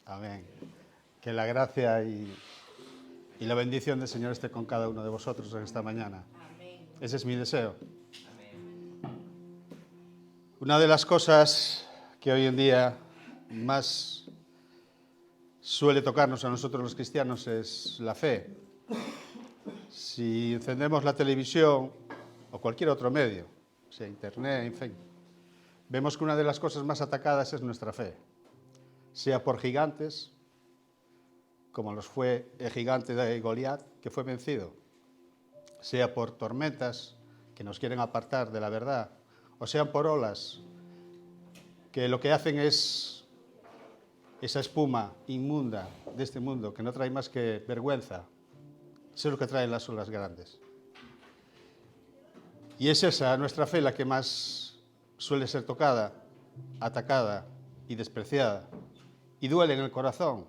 Amén. Que la gracia y la bendición del Señor esté con cada uno de vosotros en esta mañana. Amén. Ese es mi deseo. Amén. Una de las cosas que hoy en día más suele tocarnos a nosotros los cristianos es la fe. Si encendemos la televisión o cualquier otro medio, sea internet, en fin, vemos que una de las cosas más atacadas es nuestra fe, sea por gigantes, como los fue el gigante de Goliat, que fue vencido, sea por tormentas que nos quieren apartar de la verdad, o sean por olas que lo que hacen es esa espuma inmunda de este mundo, que no trae más que vergüenza. Eso es lo que traen las olas grandes. Y es esa nuestra fe la que más suele ser tocada, atacada y despreciada. Y duele en el corazón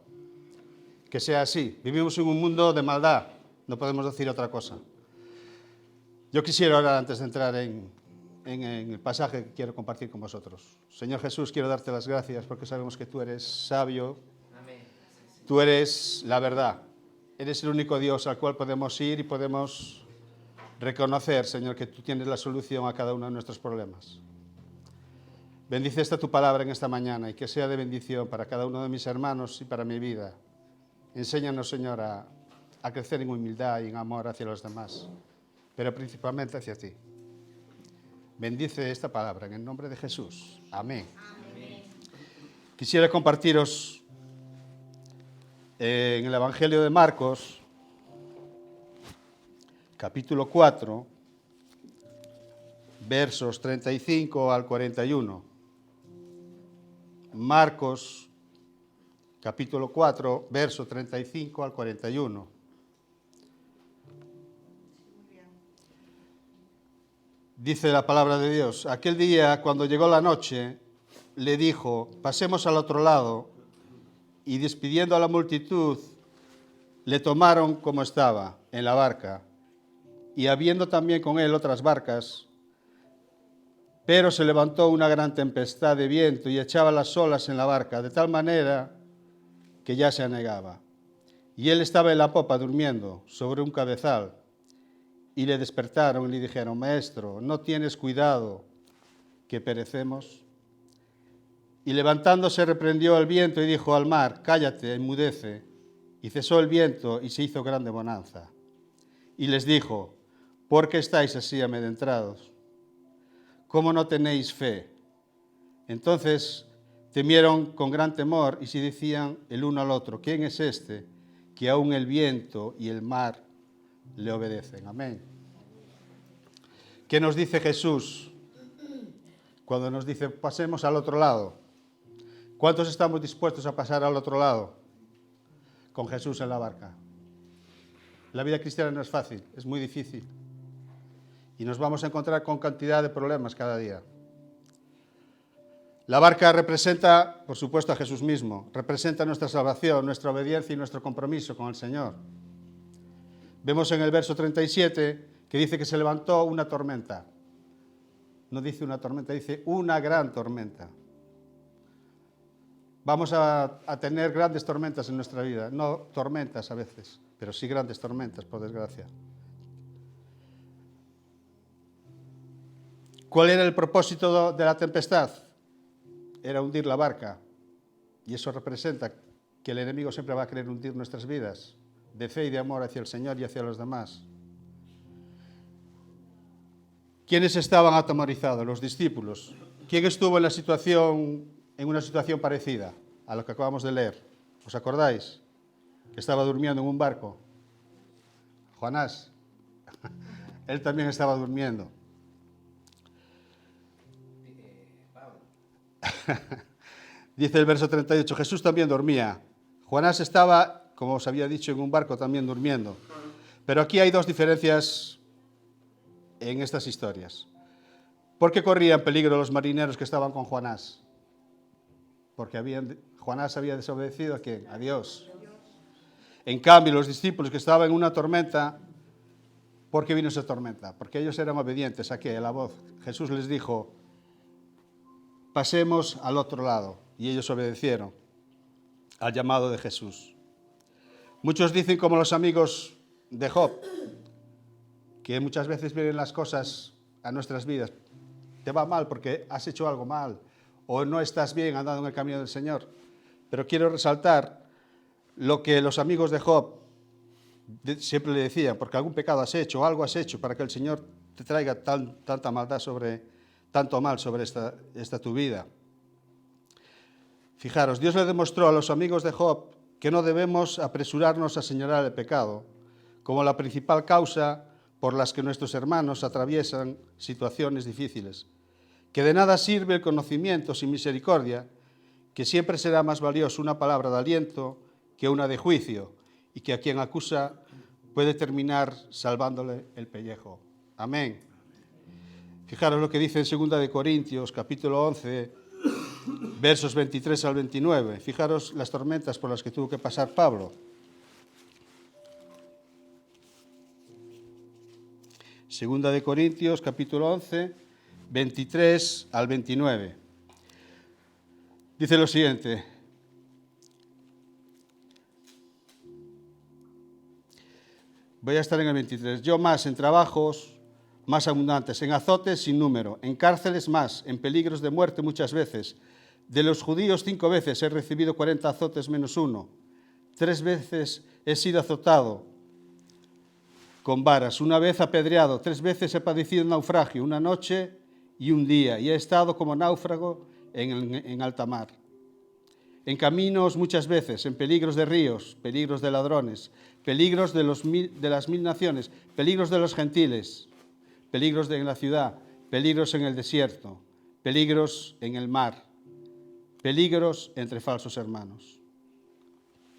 que sea así. Vivimos en un mundo de maldad, no podemos decir otra cosa. Yo quisiera ahora, antes de entrar en el pasaje que quiero compartir con vosotros. Señor Jesús, quiero darte las gracias porque sabemos que tú eres sabio. Amén. Tú eres la verdad. Eres el único Dios al cual podemos ir y podemos reconocer, Señor, que tú tienes la solución a cada uno de nuestros problemas. Bendice esta tu palabra en esta mañana y que sea de bendición para cada uno de mis hermanos y para mi vida. Enséñanos, Señor, a crecer en humildad y en amor hacia los demás, pero principalmente hacia ti. Bendice esta palabra en el nombre de Jesús. Amén. Amén. Quisiera compartiros en el Evangelio de Marcos, capítulo 4, versos 35 al 41. Marcos, capítulo 4, verso 35 al 41. Dice la palabra de Dios: aquel día, cuando llegó la noche, le dijo, pasemos al otro lado, y despidiendo a la multitud, le tomaron como estaba, en la barca, y habiendo también con él otras barcas, pero se levantó una gran tempestad de viento y echaba las olas en la barca, de tal manera que ya se anegaba. Y él estaba en la popa durmiendo sobre un cabezal, y le despertaron y le dijeron, Maestro, ¿no tienes cuidado que perecemos? Y levantándose reprendió al viento y dijo al mar, cállate, enmudece. Y cesó el viento y se hizo grande bonanza. Y les dijo, ¿por qué estáis así amedrentados? ¿Cómo no tenéis fe? Entonces temieron con gran temor y se decían el uno al otro, ¿quién es este que aún el viento y el mar le obedecen? Amén. ¿Qué nos dice Jesús cuando nos dice pasemos al otro lado? ¿Cuántos estamos dispuestos a pasar al otro lado con Jesús en la barca? La vida cristiana no es fácil, es muy difícil. Y nos vamos a encontrar con cantidad de problemas cada día. La barca representa, por supuesto, a Jesús mismo. Representa nuestra salvación, nuestra obediencia y nuestro compromiso con el Señor. Vemos en el verso 37 que dice que se levantó una tormenta. No dice una tormenta, dice una gran tormenta. Vamos a tener grandes tormentas en nuestra vida. No tormentas a veces, pero sí grandes tormentas, por desgracia. ¿Cuál era el propósito de la tempestad? Era hundir la barca. Y eso representa que el enemigo siempre va a querer hundir nuestras vidas de fe y de amor hacia el Señor y hacia los demás. ¿Quiénes estaban atemorizados? Los discípulos. ¿Quién estuvo en una situación parecida a lo que acabamos de leer? ¿Os acordáis? Que estaba durmiendo en un barco. Jonás. Él también estaba durmiendo. Dice el verso 38, Jesús también dormía. Jonás estaba, como os había dicho, en un barco también durmiendo. Pero aquí hay dos diferencias en estas historias. ¿Por qué corrían peligro los marineros que estaban con Jonás? Porque Jonás había desobedecido ¿a quién? A Dios. En cambio, los discípulos que estaban en una tormenta, ¿por qué vino esa tormenta? Porque ellos eran obedientes ¿a qué? A la voz. Jesús les dijo, pasemos al otro lado. Y ellos obedecieron. al llamado de Jesús. Muchos dicen como los amigos de Job, que muchas veces vienen las cosas a nuestras vidas. Te va mal porque has hecho algo mal o no estás bien andando en el camino del Señor. Pero quiero resaltar lo que los amigos de Job siempre le decían, porque algún pecado has hecho o algo has hecho para que el Señor te traiga tanta maldad tanto mal sobre esta tu vida. Fijaros, Dios le demostró a los amigos de Job que no debemos apresurarnos a señalar el pecado como la principal causa por las que nuestros hermanos atraviesan situaciones difíciles, que de nada sirve el conocimiento sin misericordia, que siempre será más valioso una palabra de aliento que una de juicio, y que a quien acusa puede terminar salvándole el pellejo. Amén. Fijaros lo que dice en 2 Corintios, capítulo 11, versos 23 al 29. Fijaros las tormentas por las que tuvo que pasar Pablo. Segunda de Corintios, capítulo 11, 23 al 29. Dice lo siguiente: voy a estar en el 23. Yo más en trabajos más abundantes, en azotes sin número, en cárceles más, en peligros de muerte muchas veces. De los judíos 5 veces he recibido 40 azotes menos 1. 3 veces he sido azotado con varas, 1 vez apedreado, 3 veces he padecido naufragio, 1 noche y 1 día, y he estado como náufrago en alta mar. En caminos muchas veces, en peligros de ríos, peligros de ladrones, peligros de las 1000 naciones, peligros de los gentiles, peligros en la ciudad, peligros en el desierto, peligros en el mar, peligros entre falsos hermanos.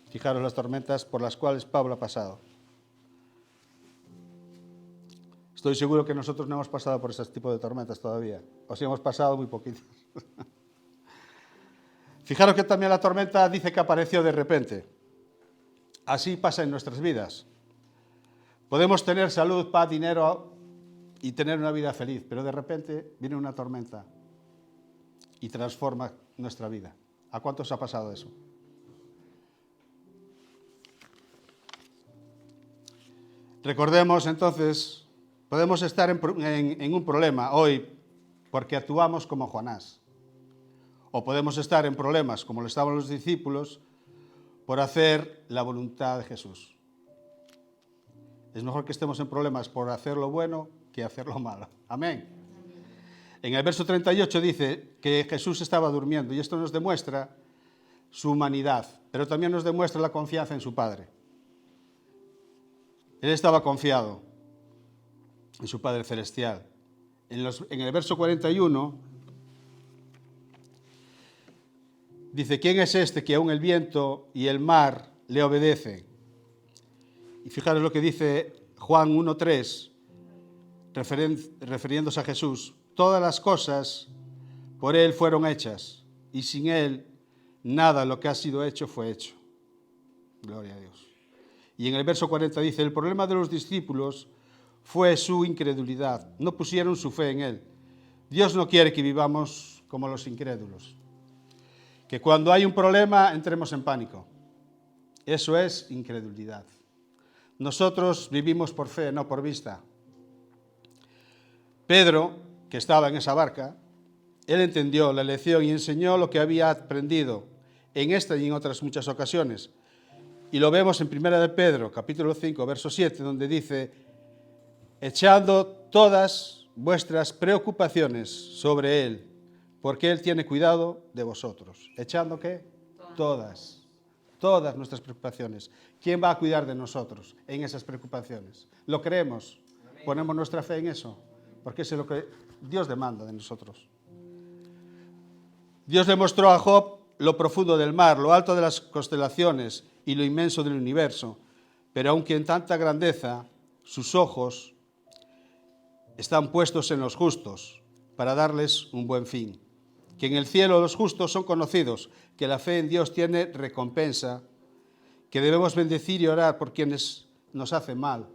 Fijaros las tormentas por las cuales Pablo ha pasado. Estoy seguro que nosotros no hemos pasado por ese tipo de tormentas todavía, o si hemos pasado muy poquitos. Fijaros que también la tormenta dice que apareció de repente. Así pasa en nuestras vidas. Podemos tener salud, paz, dinero y tener una vida feliz, pero de repente viene una tormenta y transforma nuestra vida. ¿A cuántos ha pasado eso? Recordemos entonces, podemos estar en un problema hoy porque actuamos como Jonás. O podemos estar en problemas, como lo estaban los discípulos, por hacer la voluntad de Jesús. Es mejor que estemos en problemas por hacer lo bueno que hacer lo malo. Amén. En el verso 38 dice que Jesús estaba durmiendo, y esto nos demuestra su humanidad, pero también nos demuestra la confianza en su Padre. Él estaba confiado en su Padre Celestial. En el verso 41 dice: ¿quién es este que aún el viento y el mar le obedecen? Y fijaros lo que dice Juan 1:3, refiriéndose a Jesús: todas las cosas por Él fueron hechas, y sin Él nada de lo que ha sido hecho fue hecho. Gloria a Dios. Y en el verso 40 dice: el problema de los discípulos fue su incredulidad. No pusieron su fe en Él. Dios no quiere que vivamos como los incrédulos, que cuando hay un problema entremos en pánico. Eso es incredulidad. Nosotros vivimos por fe, no por vista. Pedro, que estaba en esa barca, él entendió la lección y enseñó lo que había aprendido en esta y en otras muchas ocasiones. Y lo vemos en 1 de Pedro, capítulo 5, verso 7, donde dice: echando todas vuestras preocupaciones sobre Él, porque Él tiene cuidado de vosotros. ¿Echando qué? Todas nuestras preocupaciones. ¿Quién va a cuidar de nosotros en esas preocupaciones? ¿Lo creemos? Amén. ¿Ponemos nuestra fe en eso? Porque eso es lo que Dios demanda de nosotros. Dios le mostró a Job lo profundo del mar, lo alto de las constelaciones y lo inmenso del universo. Pero aunque en tanta grandeza, sus ojos están puestos en los justos para darles un buen fin. Que en el cielo los justos son conocidos, que la fe en Dios tiene recompensa, que debemos bendecir y orar por quienes nos hacen mal,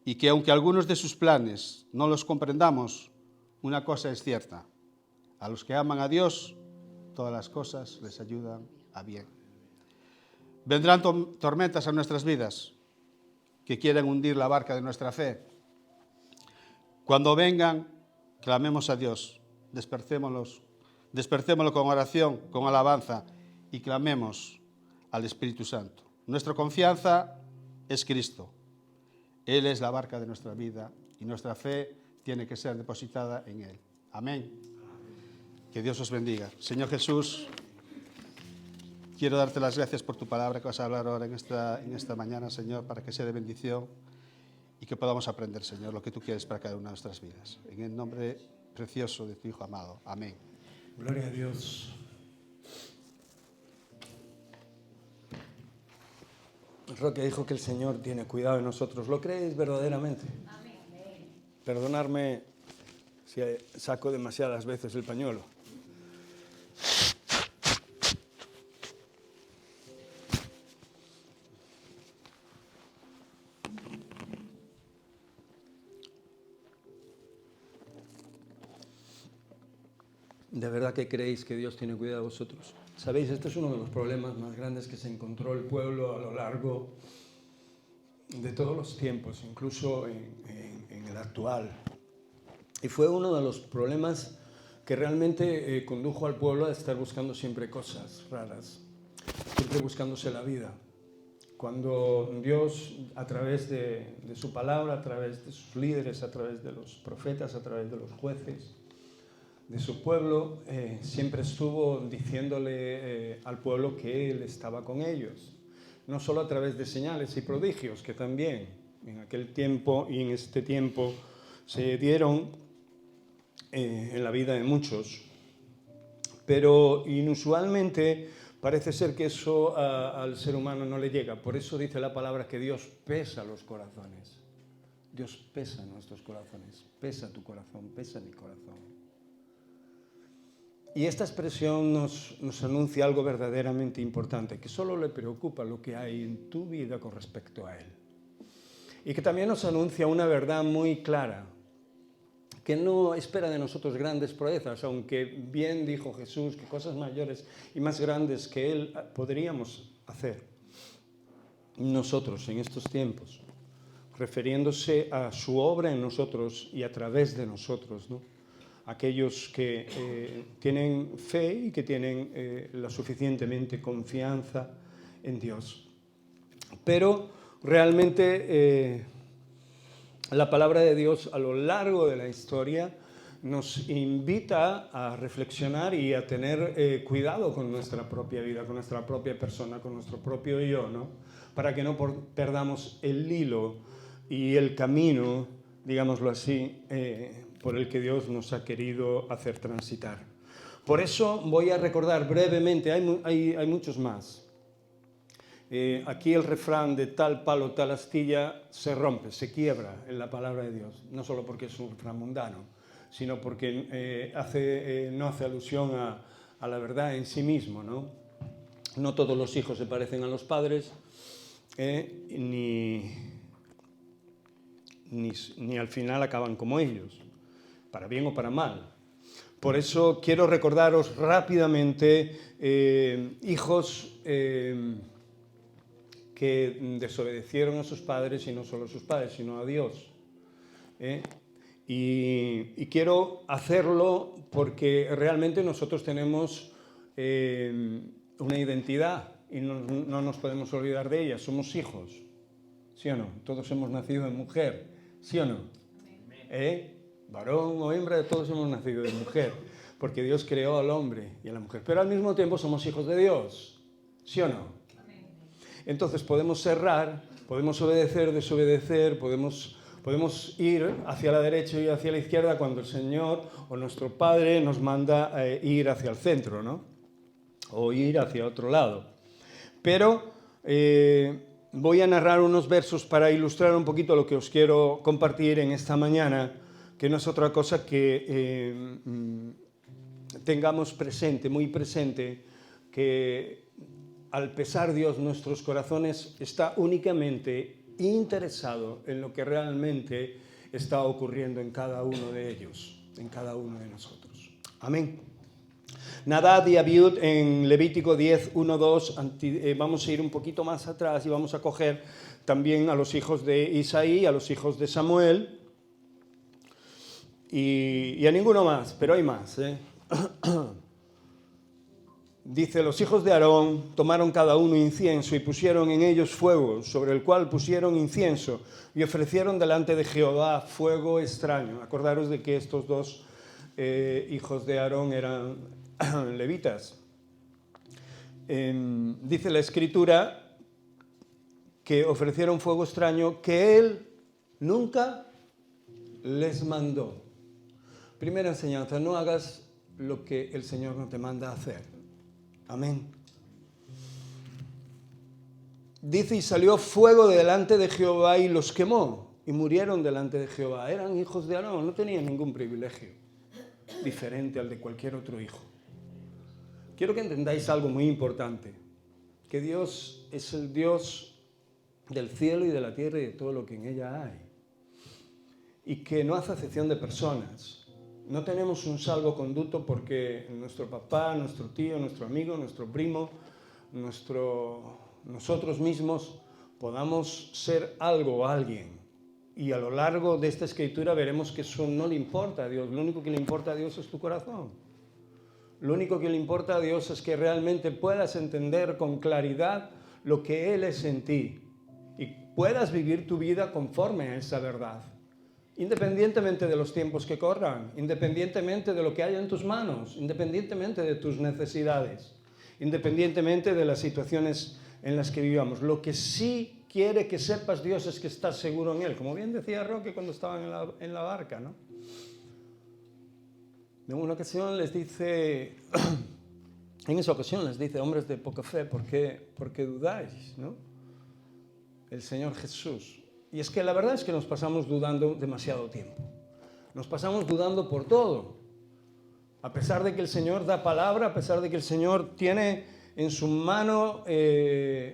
y que aunque algunos de sus planes no los comprendamos, una cosa es cierta: a los que aman a Dios, todas las cosas les ayudan a bien. Vendrán tormentas a nuestras vidas que quieren hundir la barca de nuestra fe. Cuando vengan, clamemos a Dios, despertémoslo con oración, con alabanza y clamemos al Espíritu Santo. Nuestra confianza es Cristo. Él es la barca de nuestra vida y nuestra fe tiene que ser depositada en Él. Amén. Que Dios os bendiga. Señor Jesús, quiero darte las gracias por tu palabra que vas a hablar ahora en esta mañana, Señor, para que sea de bendición y que podamos aprender, Señor, lo que tú quieres para cada una de nuestras vidas. En el nombre precioso de tu Hijo amado. Amén. Gloria a Dios. Roque dijo que el Señor tiene cuidado de nosotros. ¿Lo creéis verdaderamente? Amén. Perdonadme si saco demasiadas veces el pañuelo. ¿De verdad que creéis que Dios tiene cuidado de vosotros? Sabéis, este es uno de los problemas más grandes que se encontró el pueblo a lo largo de todos los tiempos, incluso en el actual. Y fue uno de los problemas que realmente condujo al pueblo a estar buscando siempre cosas raras, siempre buscándose la vida. Cuando Dios, a través de su palabra, a través de sus líderes, a través de los profetas, a través de los jueces, de su pueblo, siempre estuvo diciéndole al pueblo que Él estaba con ellos. No solo a través de señales y prodigios, que también en aquel tiempo y en este tiempo se dieron en la vida de muchos. Pero inusualmente parece ser que eso al ser humano no le llega. Por eso dice la palabra que Dios pesa los corazones. Dios pesa nuestros corazones. Pesa tu corazón, pesa mi corazón. Y esta expresión nos anuncia algo verdaderamente importante, que solo le preocupa lo que hay en tu vida con respecto a Él. Y que también nos anuncia una verdad muy clara, que no espera de nosotros grandes proezas, aunque bien dijo Jesús que cosas mayores y más grandes que Él podríamos hacer nosotros en estos tiempos, refiriéndose a su obra en nosotros y a través de nosotros, ¿no? Aquellos que tienen fe y que tienen la suficientemente confianza en Dios. Pero realmente la palabra de Dios a lo largo de la historia nos invita a reflexionar y a tener cuidado con nuestra propia vida, con nuestra propia persona, con nuestro propio yo, ¿no? Para que no perdamos el hilo y el camino, digámoslo así, por el que Dios nos ha querido hacer transitar. Por eso voy a recordar brevemente, hay muchos más. Aquí el refrán de tal palo, tal astilla se rompe, se quiebra en la palabra de Dios. No solo porque es un refrán mundano, sino porque no hace alusión a la verdad en sí mismo, ¿no? No todos los hijos se parecen a los padres, ni al final acaban como ellos, para bien o para mal. Por eso quiero recordaros rápidamente hijos que desobedecieron a sus padres, y no solo a sus padres, sino a Dios. Y quiero hacerlo porque realmente nosotros tenemos una identidad y no nos podemos olvidar de ella. Somos hijos, ¿sí o no? Todos hemos nacido de mujer, ¿sí o no? Varón o hembra, todos hemos nacido de mujer, porque Dios creó al hombre y a la mujer. Pero al mismo tiempo somos hijos de Dios, ¿sí o no? Entonces podemos errar, podemos obedecer, desobedecer, podemos ir hacia la derecha y hacia la izquierda cuando el Señor o nuestro Padre nos manda ir hacia el centro, ¿no? O ir hacia otro lado. Pero voy a narrar unos versos para ilustrar un poquito lo que os quiero compartir en esta mañana, que no es otra cosa que tengamos presente, muy presente, que al pesar Dios nuestros corazones está únicamente interesado en lo que realmente está ocurriendo en cada uno de ellos, en cada uno de nosotros. Amén. Nadab y Abiud en Levítico 10, 1, 2, vamos a ir un poquito más atrás y vamos a coger también a los hijos de Isaí, a los hijos de Samuel y a ninguno más, pero hay más. Dice, los hijos de Aarón tomaron cada uno incienso y pusieron en ellos fuego, sobre el cual pusieron incienso y ofrecieron delante de Jehová fuego extraño. Acordaros de que estos dos hijos de Aarón eran levitas. Dice la Escritura que ofrecieron fuego extraño que él nunca les mandó. Primera enseñanza, no hagas lo que el Señor no te manda a hacer. Amén. Dice, y salió fuego de delante de Jehová y los quemó, y murieron delante de Jehová. Eran hijos de Aarón, no tenían ningún privilegio diferente al de cualquier otro hijo. Quiero que entendáis algo muy importante, que Dios es el Dios del cielo y de la tierra y de todo lo que en ella hay, y que no hace acepción de personas. No tenemos un salvoconducto porque nuestro papá, nuestro tío, nuestro amigo, nuestro primo, nosotros mismos podamos ser algo o alguien. Y a lo largo de esta escritura veremos que eso no le importa a Dios. Lo único que le importa a Dios es tu corazón. Lo único que le importa a Dios es que realmente puedas entender con claridad lo que Él es en ti y puedas vivir tu vida conforme a esa verdad. Independientemente de los tiempos que corran, independientemente de lo que haya en tus manos, independientemente de tus necesidades, independientemente de las situaciones en las que vivamos. Lo que sí quiere que sepas Dios es que estás seguro en Él. Como bien decía Roque cuando estaban en la barca, ¿no? En una ocasión les dice, hombres de poca fe, ¿por qué dudáis, no? El Señor Jesús. Y es que la verdad es que nos pasamos dudando demasiado tiempo. Nos pasamos dudando por todo. A pesar de que el Señor da palabra, a pesar de que el Señor tiene en su mano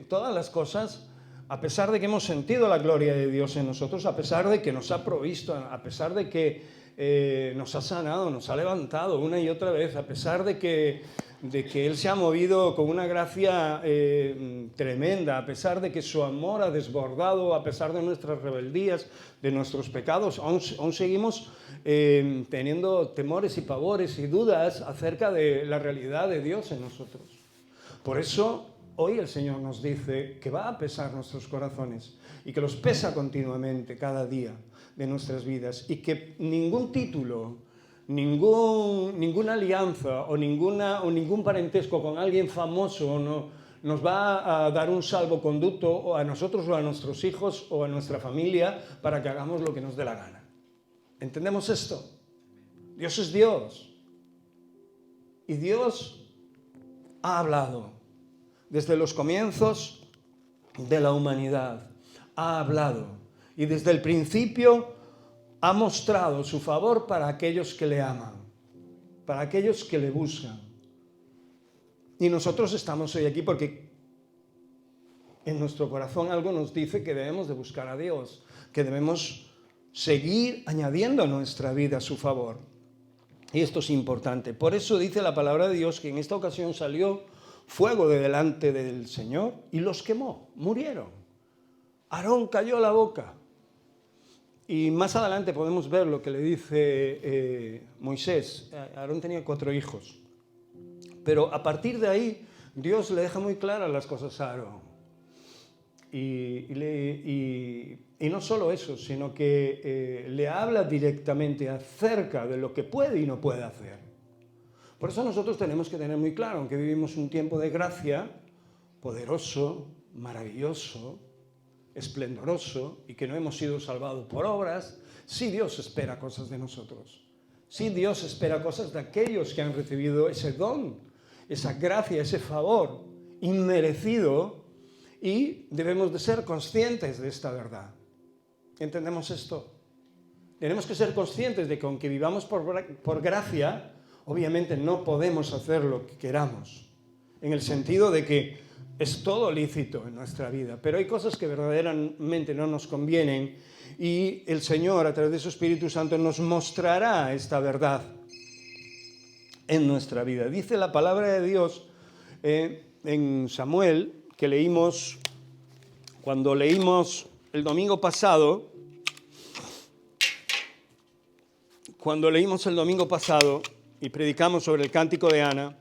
todas las cosas, a pesar de que hemos sentido la gloria de Dios en nosotros, a pesar de que nos ha provisto, a pesar de que nos ha sanado, nos ha levantado una y otra vez, a pesar de que Él se ha movido con una gracia tremenda, a pesar de que su amor ha desbordado, a pesar de nuestras rebeldías, de nuestros pecados, aún seguimos teniendo temores y pavores y dudas acerca de la realidad de Dios en nosotros. Por eso hoy el Señor nos dice que va a pesar nuestros corazones y que los pesa continuamente cada día de nuestras vidas y que ningún título, ninguna alianza o ningún parentesco con alguien famoso nos va a dar un salvoconducto o a nosotros o a nuestros hijos o a nuestra familia para que hagamos lo que nos dé la gana. ¿Entendemos esto? Dios es Dios. Y Dios ha hablado desde los comienzos de la humanidad. Ha hablado. Y desde el principio ha mostrado su favor para aquellos que le aman, para aquellos que le buscan. Y nosotros estamos hoy aquí porque en nuestro corazón algo nos dice que debemos de buscar a Dios, que debemos seguir añadiendo a nuestra vida su favor. Y esto es importante. Por eso dice la palabra de Dios que en esta ocasión salió fuego de delante del Señor y los quemó, murieron. Aarón cayó la boca. Y más adelante podemos ver lo que le dice Moisés. Aarón tenía 4 hijos. Pero a partir de ahí, Dios le deja muy claras las cosas a Aarón. Y no solo eso, sino que le habla directamente acerca de lo que puede y no puede hacer. Por eso nosotros tenemos que tener muy claro, aunque vivimos un tiempo de gracia, poderoso, maravilloso, esplendoroso, y que no hemos sido salvados por obras, sí Dios espera cosas de nosotros. Sí Dios espera cosas de aquellos que han recibido ese don, esa gracia, ese favor inmerecido, y debemos de ser conscientes de esta verdad. ¿Entendemos esto? Tenemos que ser conscientes de que aunque vivamos por gracia, obviamente no podemos hacer lo que queramos, en el sentido de que es todo lícito en nuestra vida, pero hay cosas que verdaderamente no nos convienen y el Señor, a través de su Espíritu Santo, nos mostrará esta verdad. en nuestra vida. Dice la palabra de Dios en Samuel, que leímos, cuando leímos el domingo pasado, y predicamos sobre el cántico de Ana,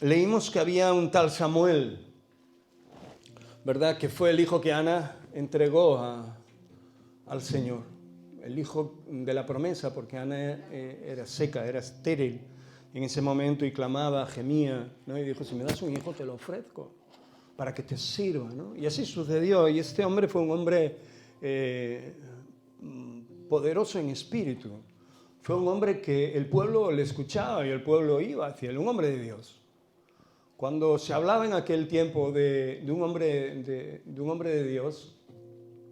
leímos que había un tal Samuel, ¿verdad? Que fue el hijo que Ana entregó al Señor. El hijo de la promesa, porque Ana era seca, era estéril en ese momento y clamaba, gemía, ¿no? Y dijo, si me das un hijo te lo ofrezco para que te sirva, ¿no? Y así sucedió. Y este hombre fue un hombre poderoso en espíritu. Fue un hombre que el pueblo le escuchaba y el pueblo iba hacia él, un hombre de Dios. Cuando se hablaba en aquel tiempo de un hombre de Dios,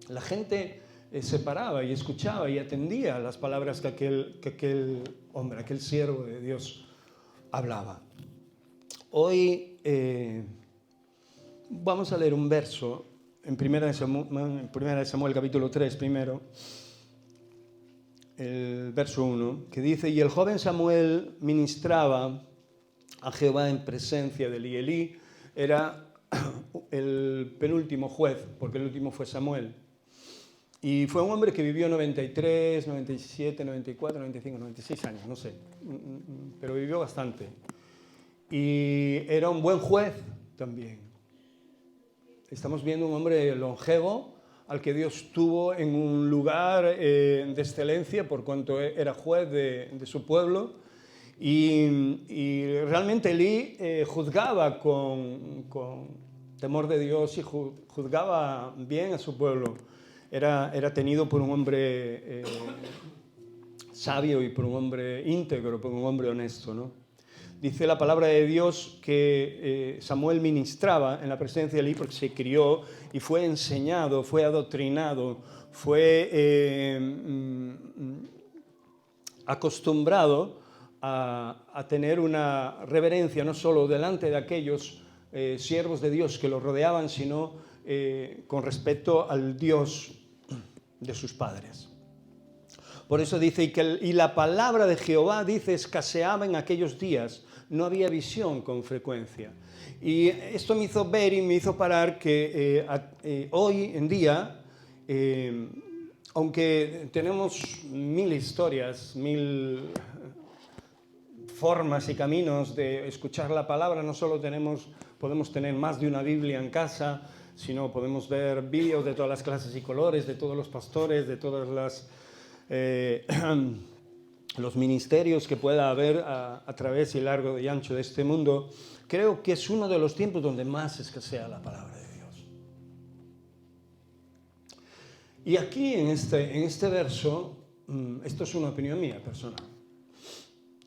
la gente se paraba y escuchaba y atendía las palabras que aquel hombre, aquel siervo de Dios hablaba. Hoy vamos a leer un verso en 1 Samuel capítulo 3 primero, el verso 1, que dice, y el joven Samuel ministraba a Jehová en presencia de Elí. Elí era el penúltimo juez, porque el último fue Samuel. Y fue un hombre que vivió 93, 97, 94, 95, 96 años, no sé, pero vivió bastante. Y era un buen juez también. Estamos viendo un hombre longevo al que Dios tuvo en un lugar de excelencia por cuanto era juez de su pueblo. Y realmente Elí juzgaba con temor de Dios y juzgaba bien a su pueblo. Era tenido por un hombre sabio y por un hombre íntegro, por un hombre honesto, ¿no? Dice la palabra de Dios que Samuel ministraba en la presencia de Elí porque se crió y fue enseñado, fue adoctrinado, fue acostumbrado a tener una reverencia no solo delante de aquellos siervos de Dios que lo rodeaban, sino con respecto al Dios de sus padres. Por eso dice, y la palabra de Jehová, dice, escaseaba en aquellos días, no había visión con frecuencia. Y esto me hizo ver y me hizo parar que hoy en día, aunque tenemos 1000 historias, 1000 formas y caminos de escuchar la palabra, no solo podemos tener más de una Biblia en casa, sino podemos ver vídeos de todas las clases y colores, de todos los pastores, de todos los ministerios que pueda haber a través y largo y ancho de este mundo. Creo que es uno de los tiempos donde más escasea la palabra de Dios. Y aquí en este verso, esto es una opinión mía personal,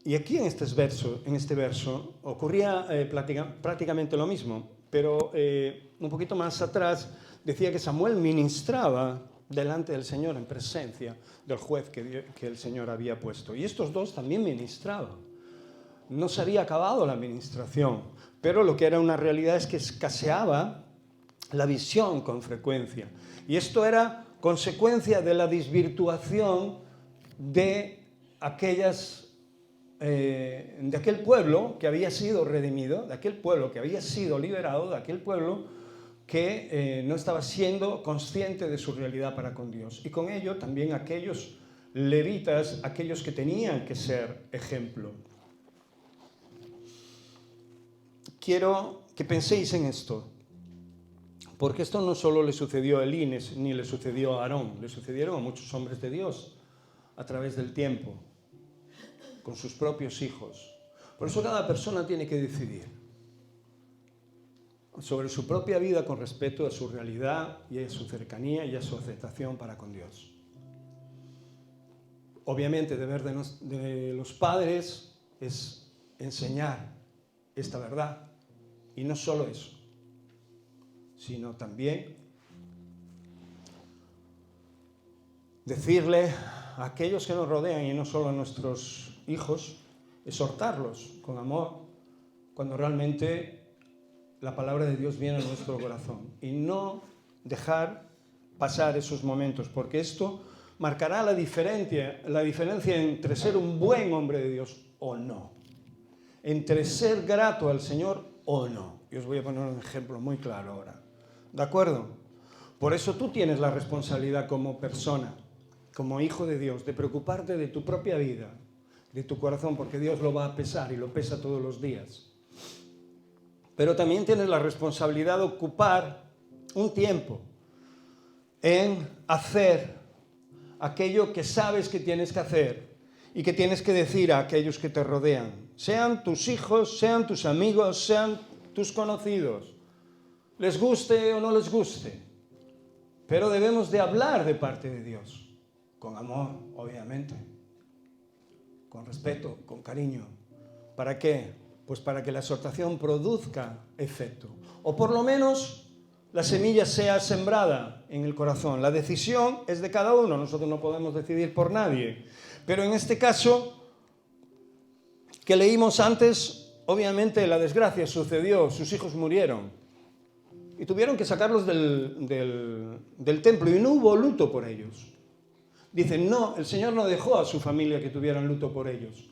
y aquí en este verso ocurría prácticamente lo mismo, pero un poquito más atrás decía que Samuel ministraba delante del Señor en presencia del juez que el Señor había puesto. Y estos dos también ministraban. No se había acabado la ministración, pero lo que era una realidad es que escaseaba la visión con frecuencia. Y esto era consecuencia de la desvirtuación de de aquel pueblo que había sido redimido, de aquel pueblo que había sido liberado, de aquel pueblo que no estaba siendo consciente de su realidad para con Dios. Y con ello también aquellos levitas, aquellos que tenían que ser ejemplo. Quiero que penséis en esto, porque esto no solo le sucedió a Elí ni le sucedió a Aarón, le sucedieron a muchos hombres de Dios a través del tiempo, con sus propios hijos. Por eso cada persona tiene que decidir sobre su propia vida con respecto a su realidad y a su cercanía y a su aceptación para con Dios. Obviamente, deber de los padres es enseñar esta verdad. Y no solo eso, sino también decirle a aquellos que nos rodean, y no solo a nuestros hijos, exhortarlos con amor cuando realmente la palabra de Dios viene a nuestro corazón. Y no dejar pasar esos momentos, porque esto marcará la diferencia entre ser un buen hombre de Dios o no, entre ser grato al Señor o no. Y os voy a poner un ejemplo muy claro ahora. ¿De acuerdo? Por eso tú tienes la responsabilidad como persona, como hijo de Dios, de preocuparte de tu propia vida, de tu corazón, porque Dios lo va a pesar y lo pesa todos los días. Pero también tienes la responsabilidad de ocupar un tiempo en hacer aquello que sabes que tienes que hacer y que tienes que decir a aquellos que te rodean, sean tus hijos, sean tus amigos, sean tus conocidos, les guste o no les guste, pero debemos de hablar de parte de Dios, con amor, obviamente, con respeto, con cariño. ¿Para qué? Pues para que la exhortación produzca efecto, o por lo menos la semilla sea sembrada en el corazón. La decisión es de cada uno, nosotros no podemos decidir por nadie. Pero en este caso que leímos antes, obviamente la desgracia sucedió, sus hijos murieron y tuvieron que sacarlos del templo y no hubo luto por ellos. Dicen, no, el Señor no dejó a su familia que tuvieran luto por ellos,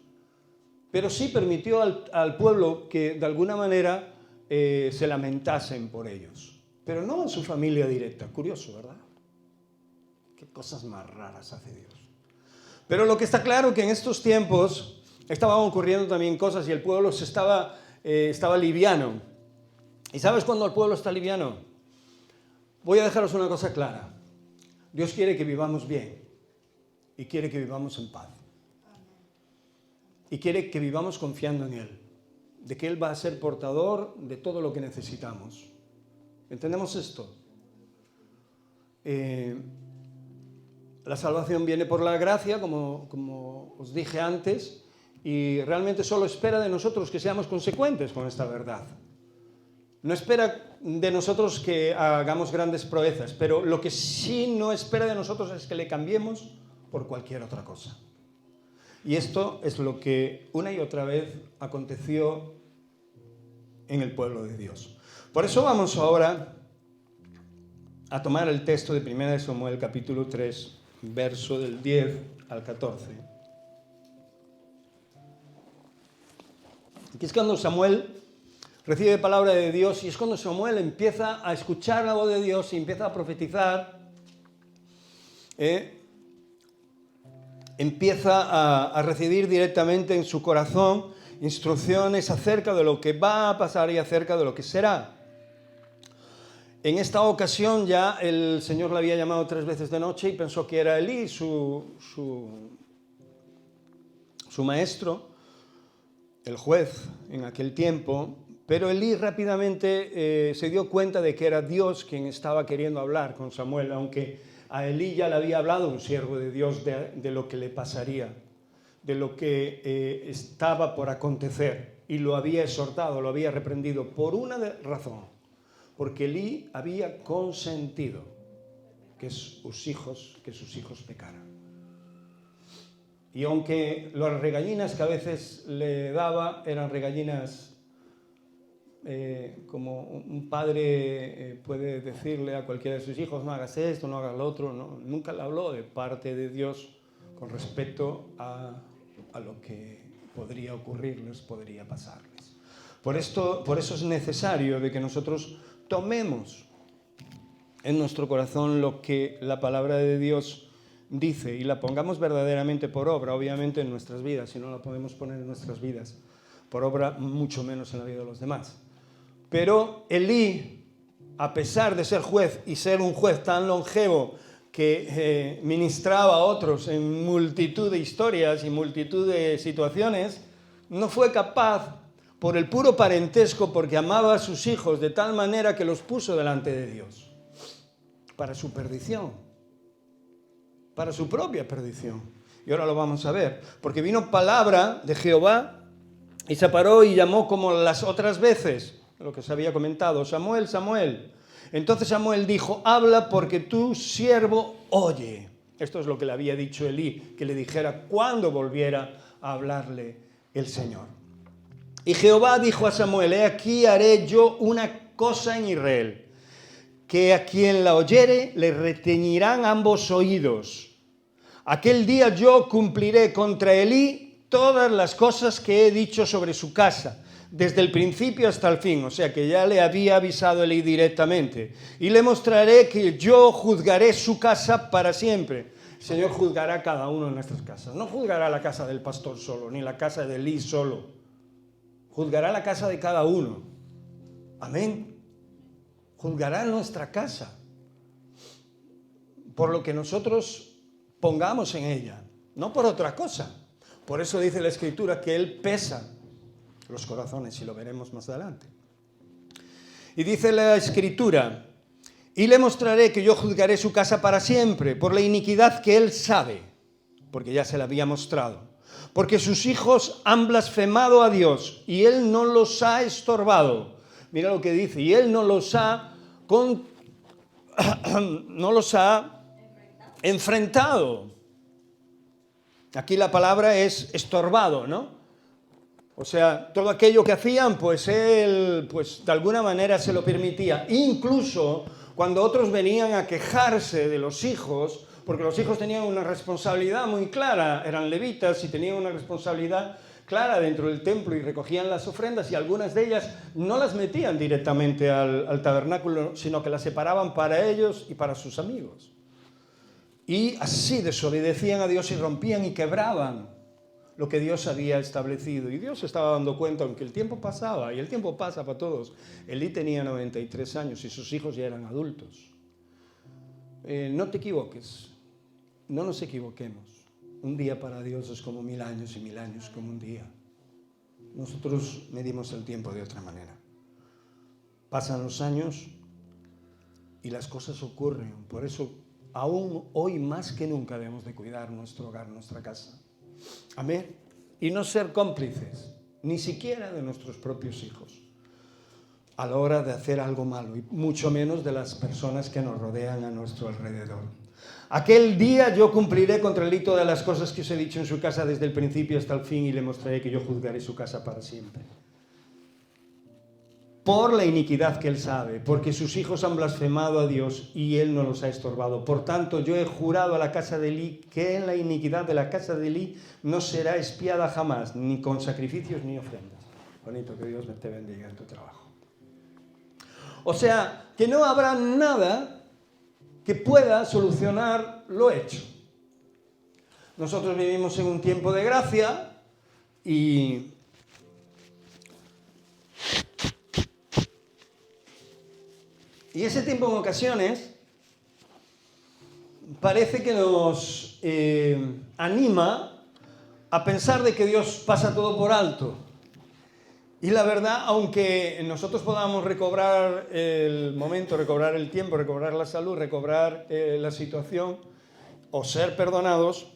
pero sí permitió al pueblo que de alguna manera se lamentasen por ellos. Pero no a su familia directa. Curioso, ¿verdad? Qué cosas más raras hace Dios. Pero lo que está claro es que en estos tiempos estaban ocurriendo también cosas y el pueblo estaba liviano. ¿Y sabes cuándo el pueblo está liviano? Voy a dejaros una cosa clara. Dios quiere que vivamos bien y quiere que vivamos en paz. Y quiere que vivamos confiando en Él, de que Él va a ser portador de todo lo que necesitamos. ¿Entendemos esto? La salvación viene por la gracia, como os dije antes, y realmente solo espera de nosotros que seamos consecuentes con esta verdad. No espera de nosotros que hagamos grandes proezas, pero lo que sí no espera de nosotros es que le cambiemos por cualquier otra cosa. Y esto es lo que una y otra vez aconteció en el pueblo de Dios. Por eso vamos ahora a tomar el texto de 1 Samuel capítulo 3, verso del 10 al 14. Aquí es cuando Samuel recibe palabra de Dios y es cuando Samuel empieza a escuchar la voz de Dios y empieza a profetizar, empieza a recibir directamente en su corazón instrucciones acerca de lo que va a pasar y acerca de lo que será. En esta ocasión ya el Señor le había llamado 3 veces de noche y pensó que era Elí, su maestro, el juez en aquel tiempo, pero Elí rápidamente se dio cuenta de que era Dios quien estaba queriendo hablar con Samuel, aunque a Elí ya le había hablado un siervo de Dios de lo que le pasaría, de lo que estaba por acontecer, y lo había exhortado, lo había reprendido por una razón, porque Elí había consentido que sus hijos pecaran. Y aunque las regañinas que a veces le daba eran regañinas como un padre puede decirle a cualquiera de sus hijos, no hagas esto, no hagas lo otro, no, nunca le habló de parte de Dios con respecto a lo que podría ocurrirles, podría pasarles. Por eso es necesario de que nosotros tomemos en nuestro corazón lo que la palabra de Dios dice y la pongamos verdaderamente por obra, obviamente en nuestras vidas. Si no la podemos poner en nuestras vidas por obra, mucho menos en la vida de los demás. Pero Elí, a pesar de ser juez y ser un juez tan longevo que ministraba a otros en multitud de historias y multitud de situaciones, no fue capaz, por el puro parentesco, porque amaba a sus hijos de tal manera que los puso delante de Dios, para su perdición, para su propia perdición. Y ahora lo vamos a ver, porque vino palabra de Jehová y se paró y llamó como las otras veces, lo que se había comentado, Samuel, Samuel. Entonces Samuel dijo, habla porque tu siervo oye. Esto es lo que le había dicho Elí, que le dijera cuando volviera a hablarle el Señor. Y Jehová dijo a Samuel, he aquí haré yo una cosa en Israel, que a quien la oyere le retañirán ambos oídos. Aquel día yo cumpliré contra Elí todas las cosas que he dicho sobre su casa, desde el principio hasta el fin. O sea que ya le había avisado Elí directamente. Y le mostraré que yo juzgaré su casa para siempre. El Señor juzgará a cada uno de nuestras casas. No juzgará la casa del pastor solo, ni la casa de Elí solo. Juzgará la casa de cada uno. Amén. Juzgará nuestra casa por lo que nosotros pongamos en ella, no por otra cosa. Por eso dice la Escritura que Él pesa los corazones, y lo veremos más adelante. Y dice la Escritura: y le mostraré que yo juzgaré su casa para siempre, por la iniquidad que él sabe, porque ya se la había mostrado. Porque sus hijos han blasfemado a Dios, y él no los ha estorbado. Mira lo que dice: y él no los ha enfrentado. Aquí la palabra es estorbado, ¿no? O sea, todo aquello que hacían, pues él, pues de alguna manera se lo permitía. Incluso cuando otros venían a quejarse de los hijos, porque los hijos tenían una responsabilidad muy clara, eran levitas y tenían una responsabilidad clara dentro del templo y recogían las ofrendas, y algunas de ellas no las metían directamente al tabernáculo, sino que las separaban para ellos y para sus amigos. Y así desobedecían a Dios y rompían y quebraban lo que Dios había establecido. Y Dios estaba dando cuenta, aunque el tiempo pasaba, y el tiempo pasa para todos. Elí tenía 93 años y sus hijos ya eran adultos. No te equivoques, no nos equivoquemos. Un día para Dios es como 1000 años, y 1000 años como un día. Nosotros medimos el tiempo de otra manera. Pasan los años y las cosas ocurren. Por eso, aún hoy más que nunca debemos de cuidar nuestro hogar, nuestra casa. Amén. Y no ser cómplices, ni siquiera de nuestros propios hijos, a la hora de hacer algo malo, y mucho menos de las personas que nos rodean a nuestro alrededor. Aquel día yo cumpliré contra Elí todas las cosas que os he dicho en su casa desde el principio hasta el fin, y le mostraré que yo juzgaré su casa para siempre. Por la iniquidad que él sabe, porque sus hijos han blasfemado a Dios y él no los ha estorbado. Por tanto, yo he jurado a la casa de Elí que en la iniquidad de la casa de Elí no será expiada jamás, ni con sacrificios ni ofrendas. Bonito, que Dios te bendiga en tu trabajo. O sea, que no habrá nada que pueda solucionar lo hecho. Nosotros vivimos en un tiempo de gracia y ese tiempo en ocasiones parece que nos anima a pensar de que Dios pasa todo por alto. Y la verdad, aunque nosotros podamos recobrar el momento, recobrar el tiempo, recobrar la salud, recobrar la situación o ser perdonados,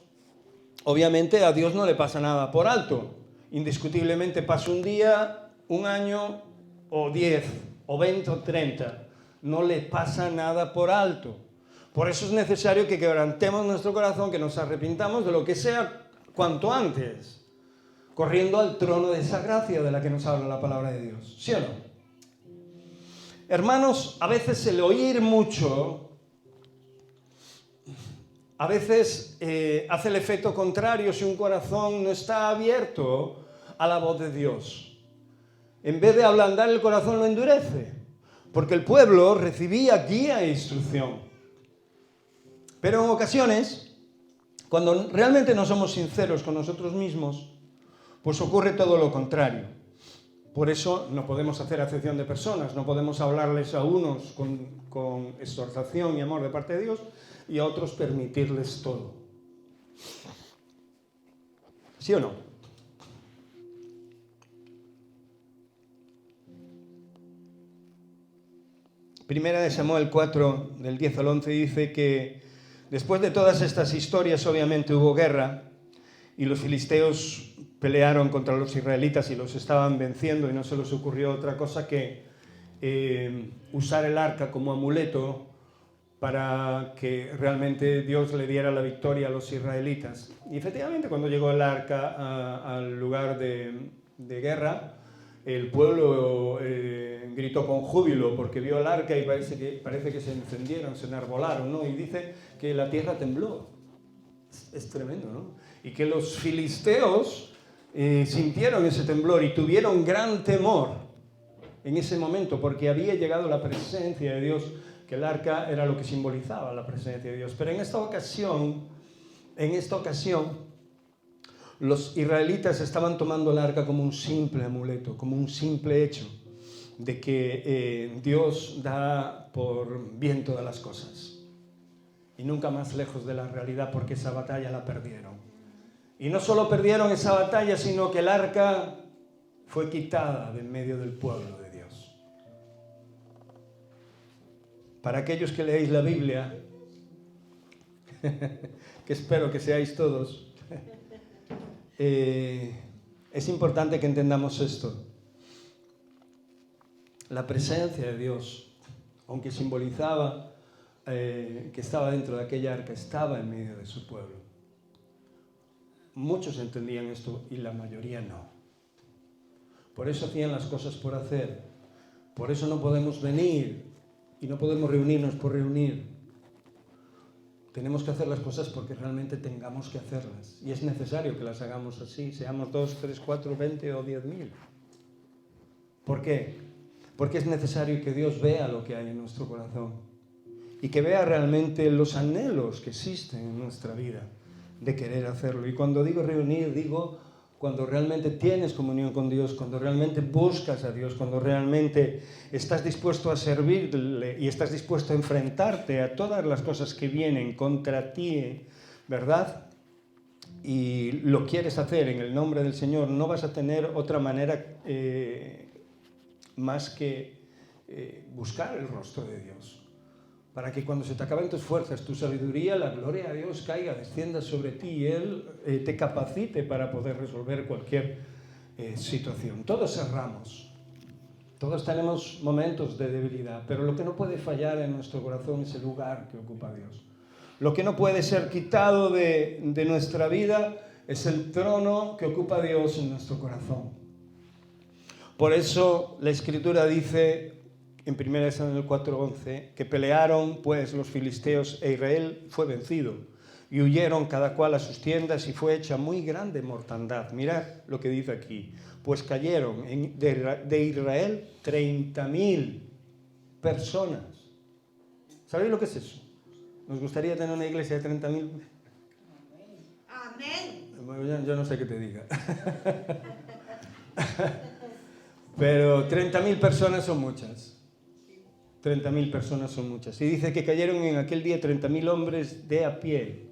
obviamente a Dios no le pasa nada por alto. Indiscutiblemente pasa un día, un año, o 10, o 20, o 30. No le pasa nada por alto. Por eso es necesario que quebrantemos nuestro corazón, que nos arrepintamos de lo que sea cuanto antes, corriendo al trono de esa gracia de la que nos habla la palabra de Dios. ¿Sí o no? Hermanos, a veces el oír mucho, a veces hace el efecto contrario si un corazón no está abierto a la voz de Dios. En vez de ablandar el corazón, lo endurece. Porque el pueblo recibía guía e instrucción. Pero en ocasiones, cuando realmente no somos sinceros con nosotros mismos, pues ocurre todo lo contrario. Por eso no podemos hacer acepción de personas, no podemos hablarles a unos con exhortación y amor de parte de Dios, y a otros permitirles todo. ¿Sí o no? Primera de Samuel 4, del 10 al 11, dice que después de todas estas historias, obviamente hubo guerra, y los filisteos pelearon contra los israelitas y los estaban venciendo, y no se les ocurrió otra cosa que usar el arca como amuleto para que realmente Dios le diera la victoria a los israelitas. Y efectivamente, cuando llegó el arca al lugar de guerra, el pueblo gritó con júbilo porque vio el arca y parece que se encendieron, se enarbolaron, ¿no? Y dice que la tierra tembló. Es tremendo, ¿no? Y que los filisteos sintieron ese temblor y tuvieron gran temor en ese momento porque había llegado la presencia de Dios, que el arca era lo que simbolizaba la presencia de Dios. Pero en esta ocasión, los israelitas estaban tomando el arca como un simple amuleto, como un simple hecho de que Dios da por bien todas las cosas. Y nunca más lejos de la realidad, porque esa batalla la perdieron. Y no solo perdieron esa batalla, sino que el arca fue quitada de en medio del pueblo de Dios. Para aquellos que leéis la Biblia, que espero que seáis todos, es importante que entendamos esto. La presencia de Dios, aunque simbolizaba que estaba dentro de aquella arca, estaba en medio de su pueblo. Muchos entendían esto y la mayoría no. Por eso hacían las cosas por hacer. Por eso no podemos venir y no podemos reunirnos por reunir. Tenemos que hacer las cosas porque realmente tengamos que hacerlas. Y es necesario que las hagamos así, seamos 2, 3, 4, 20 o 10.000. ¿Por qué? Porque es necesario que Dios vea lo que hay en nuestro corazón y que vea realmente los anhelos que existen en nuestra vida de querer hacerlo. Y cuando digo reunir, digo cuando realmente tienes comunión con Dios, cuando realmente buscas a Dios, cuando realmente estás dispuesto a servirle y estás dispuesto a enfrentarte a todas las cosas que vienen contra ti, ¿verdad? Y lo quieres hacer en el nombre del Señor, no vas a tener otra manera más que buscar el rostro de Dios. Para que cuando se te acaben tus fuerzas, tu sabiduría, la gloria de Dios caiga, descienda sobre ti y Él te capacite para poder resolver cualquier situación. Todos erramos, todos tenemos momentos de debilidad, pero lo que no puede fallar en nuestro corazón es el lugar que ocupa Dios. Lo que no puede ser quitado de nuestra vida es el trono que ocupa Dios en nuestro corazón. Por eso la Escritura dice en 1 Samuel 4:11, que pelearon pues los filisteos e Israel fue vencido, y huyeron cada cual a sus tiendas y fue hecha muy grande mortandad. Mirad lo que dice aquí, pues cayeron de Israel 30.000 personas. ¿Sabéis lo que es eso? ¿Nos gustaría tener una iglesia de 30.000? Amén. Yo no sé qué te diga. Pero 30.000 personas son muchas. 30.000 personas son muchas. Y dice que cayeron en aquel día 30.000 hombres de a pie.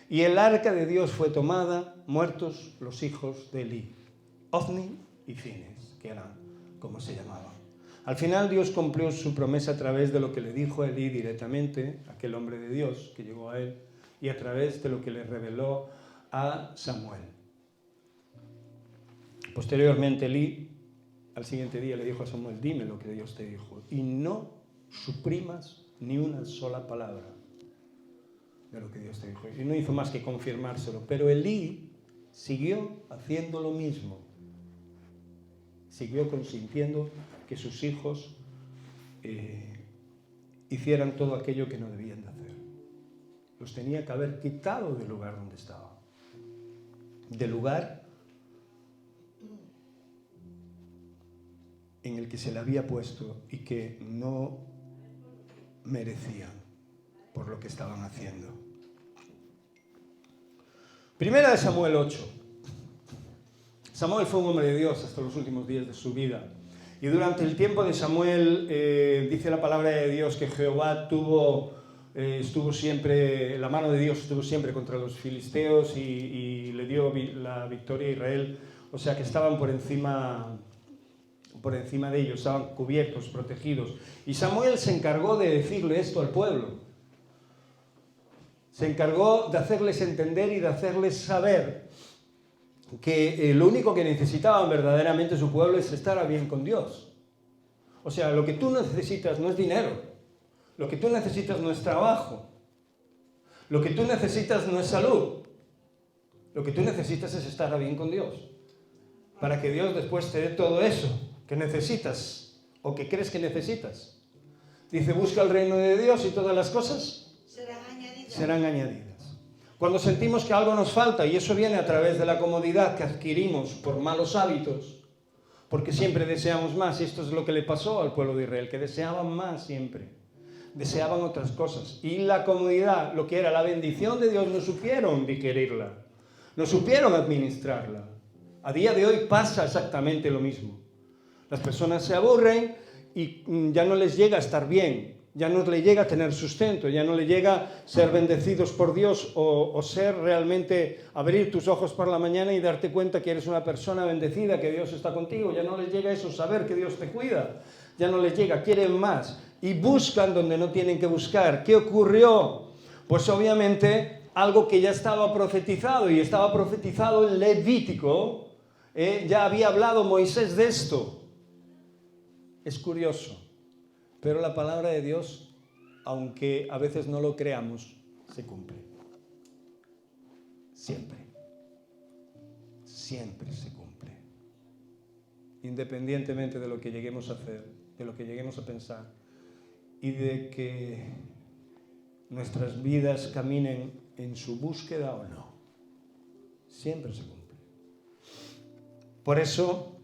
Y el arca de Dios fue tomada, muertos los hijos de Elí, Ofni y Fines, que eran como se llamaban. Al final Dios cumplió su promesa a través de lo que le dijo a Elí directamente, aquel hombre de Dios que llegó a él, y a través de lo que le reveló a Samuel. Posteriormente Elí, al siguiente día, le dijo a Samuel, dime lo que Dios te dijo, y no suprimas ni una sola palabra de lo que Dios te dijo. Y no hizo más que confirmárselo. Pero Elí siguió haciendo lo mismo. Siguió consintiendo que sus hijos hicieran todo aquello que no debían de hacer. Los tenía que haber quitado del lugar donde estaban. Del lugar en el que se le había puesto y que no merecían por lo que estaban haciendo. Primera de Samuel 8. Samuel fue un hombre de Dios hasta los últimos días de su vida. Y durante el tiempo de Samuel, dice la palabra de Dios que Jehová estuvo siempre, la mano de Dios estuvo siempre contra los filisteos y le dio la victoria a Israel. O sea que estaban por encima de ellos, estaban cubiertos, protegidos. Y Samuel se encargó de decirle esto al pueblo. Se encargó de hacerles entender y de hacerles saber que lo único que necesitaban verdaderamente su pueblo es estar a bien con Dios. O sea, lo que tú necesitas no es dinero, lo que tú necesitas no es trabajo, lo que tú necesitas no es salud, lo que tú necesitas es estar a bien con Dios. para que Dios después te dé todo eso que necesitas o que crees que necesitas. Dice, busca el reino de Dios y todas las cosas serán añadidas. Cuando sentimos que algo nos falta, y eso viene a través de la comodidad que adquirimos por malos hábitos, porque siempre deseamos más, y esto es lo que le pasó al pueblo de Israel, que deseaban más siempre, deseaban otras cosas, y la comodidad, lo que era la bendición de Dios, no supieron digerirla, no supieron administrarla. A día de hoy pasa exactamente lo mismo. Las personas se aburren y ya no les llega a estar bien, ya no les llega a tener sustento, ya no les llega ser bendecidos por Dios o ser realmente, abrir tus ojos por la mañana y darte cuenta que eres una persona bendecida, que Dios está contigo. Ya no les llega eso, saber que Dios te cuida. Ya no les llega, quieren más y buscan donde no tienen que buscar. ¿Qué ocurrió? Pues obviamente algo que ya estaba profetizado, y estaba profetizado en Levítico. Ya había hablado Moisés de esto. Es curioso, pero la palabra de Dios, aunque a veces no lo creamos, se cumple. Siempre. Siempre se cumple. Independientemente de lo que lleguemos a hacer, de lo que lleguemos a pensar, y de que nuestras vidas caminen en su búsqueda o no. Siempre se cumple. Por eso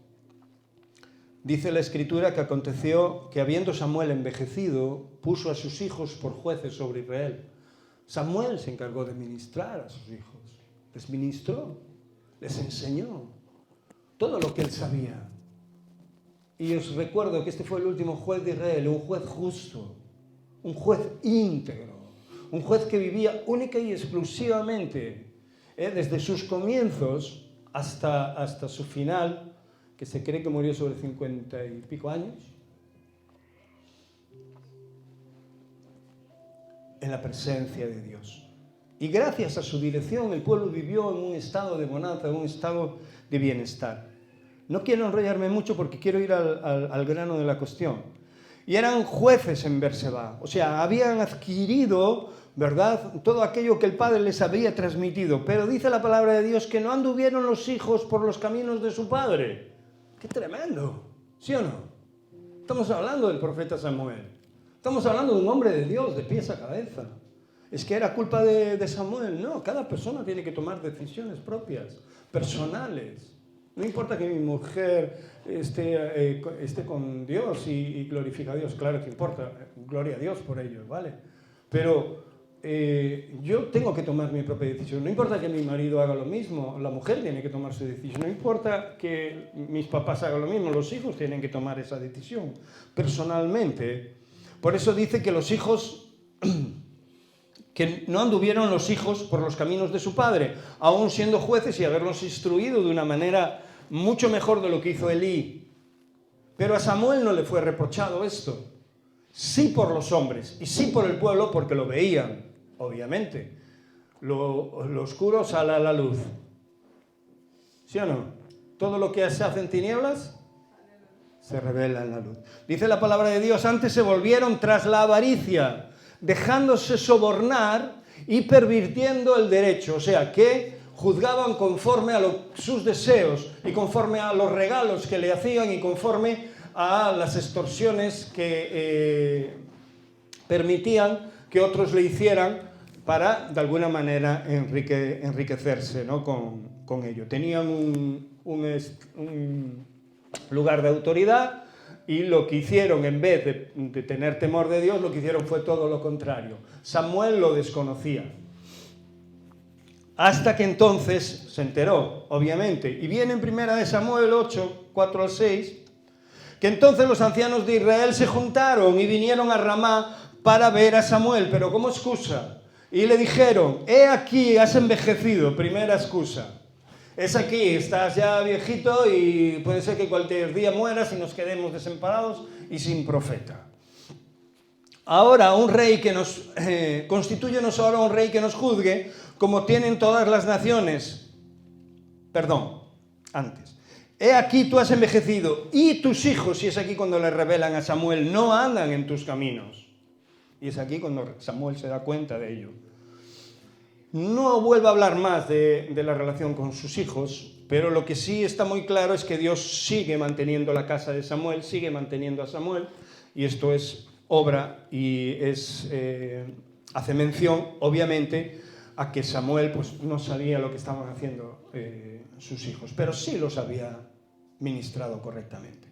dice la Escritura que aconteció que, habiendo Samuel envejecido, puso a sus hijos por jueces sobre Israel. Samuel se encargó de ministrar a sus hijos. Les ministró, les enseñó todo lo que él sabía. Y os recuerdo que este fue el último juez de Israel, un juez justo, un juez íntegro, un juez que vivía única y exclusivamente, desde sus comienzos hasta su final, que se cree que murió sobre 50 y pico años, en la presencia de Dios. Y gracias a su dirección el pueblo vivió en un estado de bonanza, en un estado de bienestar. No quiero enrollarme mucho porque quiero ir al grano de la cuestión. Y eran jueces en Berseba, o sea, habían adquirido, ¿verdad?, todo aquello que el padre les había transmitido. Pero dice la palabra de Dios que no anduvieron los hijos por los caminos de su padre. ¡Qué tremendo! ¿Sí o no? Estamos hablando del profeta Samuel. Estamos hablando de un hombre de Dios, de pies a cabeza. ¿Es que era culpa de Samuel? No, cada persona tiene que tomar decisiones propias, personales. No importa que mi mujer esté con Dios y glorifica a Dios, claro que importa, gloria a Dios por ello, ¿vale? Pero yo tengo que tomar mi propia decisión. No importa que mi marido haga lo mismo, la mujer tiene que tomar su decisión. No importa que mis papás hagan lo mismo, los hijos tienen que tomar esa decisión personalmente. Por eso dice que los hijos, que no anduvieron los hijos por los caminos de su padre, aún siendo jueces y haberlos instruido de una manera mucho mejor de lo que hizo Elí. Pero a Samuel no le fue reprochado esto. Sí por los hombres y sí por el pueblo, porque lo veían, obviamente. Lo oscuro sale a la luz. ¿Sí o no? Todo lo que se hace en tinieblas se revela en la luz. Dice la palabra de Dios, antes se volvieron tras la avaricia, dejándose sobornar y pervirtiendo el derecho. O sea, que juzgaban conforme a sus deseos y conforme a los regalos que le hacían y conforme a las extorsiones que permitían que otros le hicieran para, de alguna manera, enriquecerse, ¿no?, con ello. Tenían un lugar de autoridad y lo que hicieron, en vez de tener temor de Dios, lo que hicieron fue todo lo contrario. Samuel lo desconocía. Hasta que entonces se enteró, obviamente. Y viene en 1 Samuel 8, 4 al 6, que entonces los ancianos de Israel se juntaron y vinieron a Ramá para ver a Samuel, pero como excusa. Y le dijeron, he aquí, has envejecido, primera excusa. Es aquí, estás ya viejito y puede ser que cualquier día mueras y nos quedemos desamparados y sin profeta. Ahora un rey que nos constitúyenos ahora un rey que nos juzgue, como tienen todas las naciones. Perdón, antes. He aquí tú has envejecido y tus hijos, y es aquí cuando le revelan a Samuel, no andan en tus caminos. Y es aquí cuando Samuel se da cuenta de ello. no vuelve a hablar más de la relación con sus hijos, pero lo que sí está muy claro es que Dios sigue manteniendo la casa de Samuel, sigue manteniendo a Samuel, y esto es obra y hace mención, obviamente, a que Samuel pues, no sabía lo que estaban haciendo sus hijos, pero sí los había ministrado correctamente.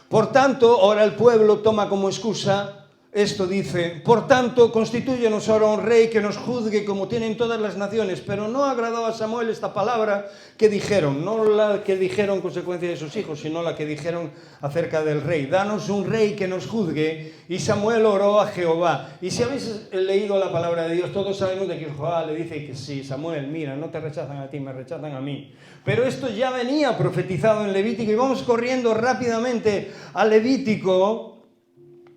Por tanto, ahora el pueblo toma como excusa esto, dice, por tanto, constitúyenos ahora un rey que nos juzgue como tienen todas las naciones, pero no agradó a Samuel esta palabra que dijeron, no la que dijeron en consecuencia de sus hijos, sino la que dijeron acerca del rey. Danos un rey que nos juzgue, y Samuel oró a Jehová. Y si habéis leído la palabra de Dios, todos sabemos de que Jehová le dice que sí, Samuel, mira, no te rechazan a ti, me rechazan a mí. Pero esto ya venía profetizado en Levítico, y vamos corriendo rápidamente a Levítico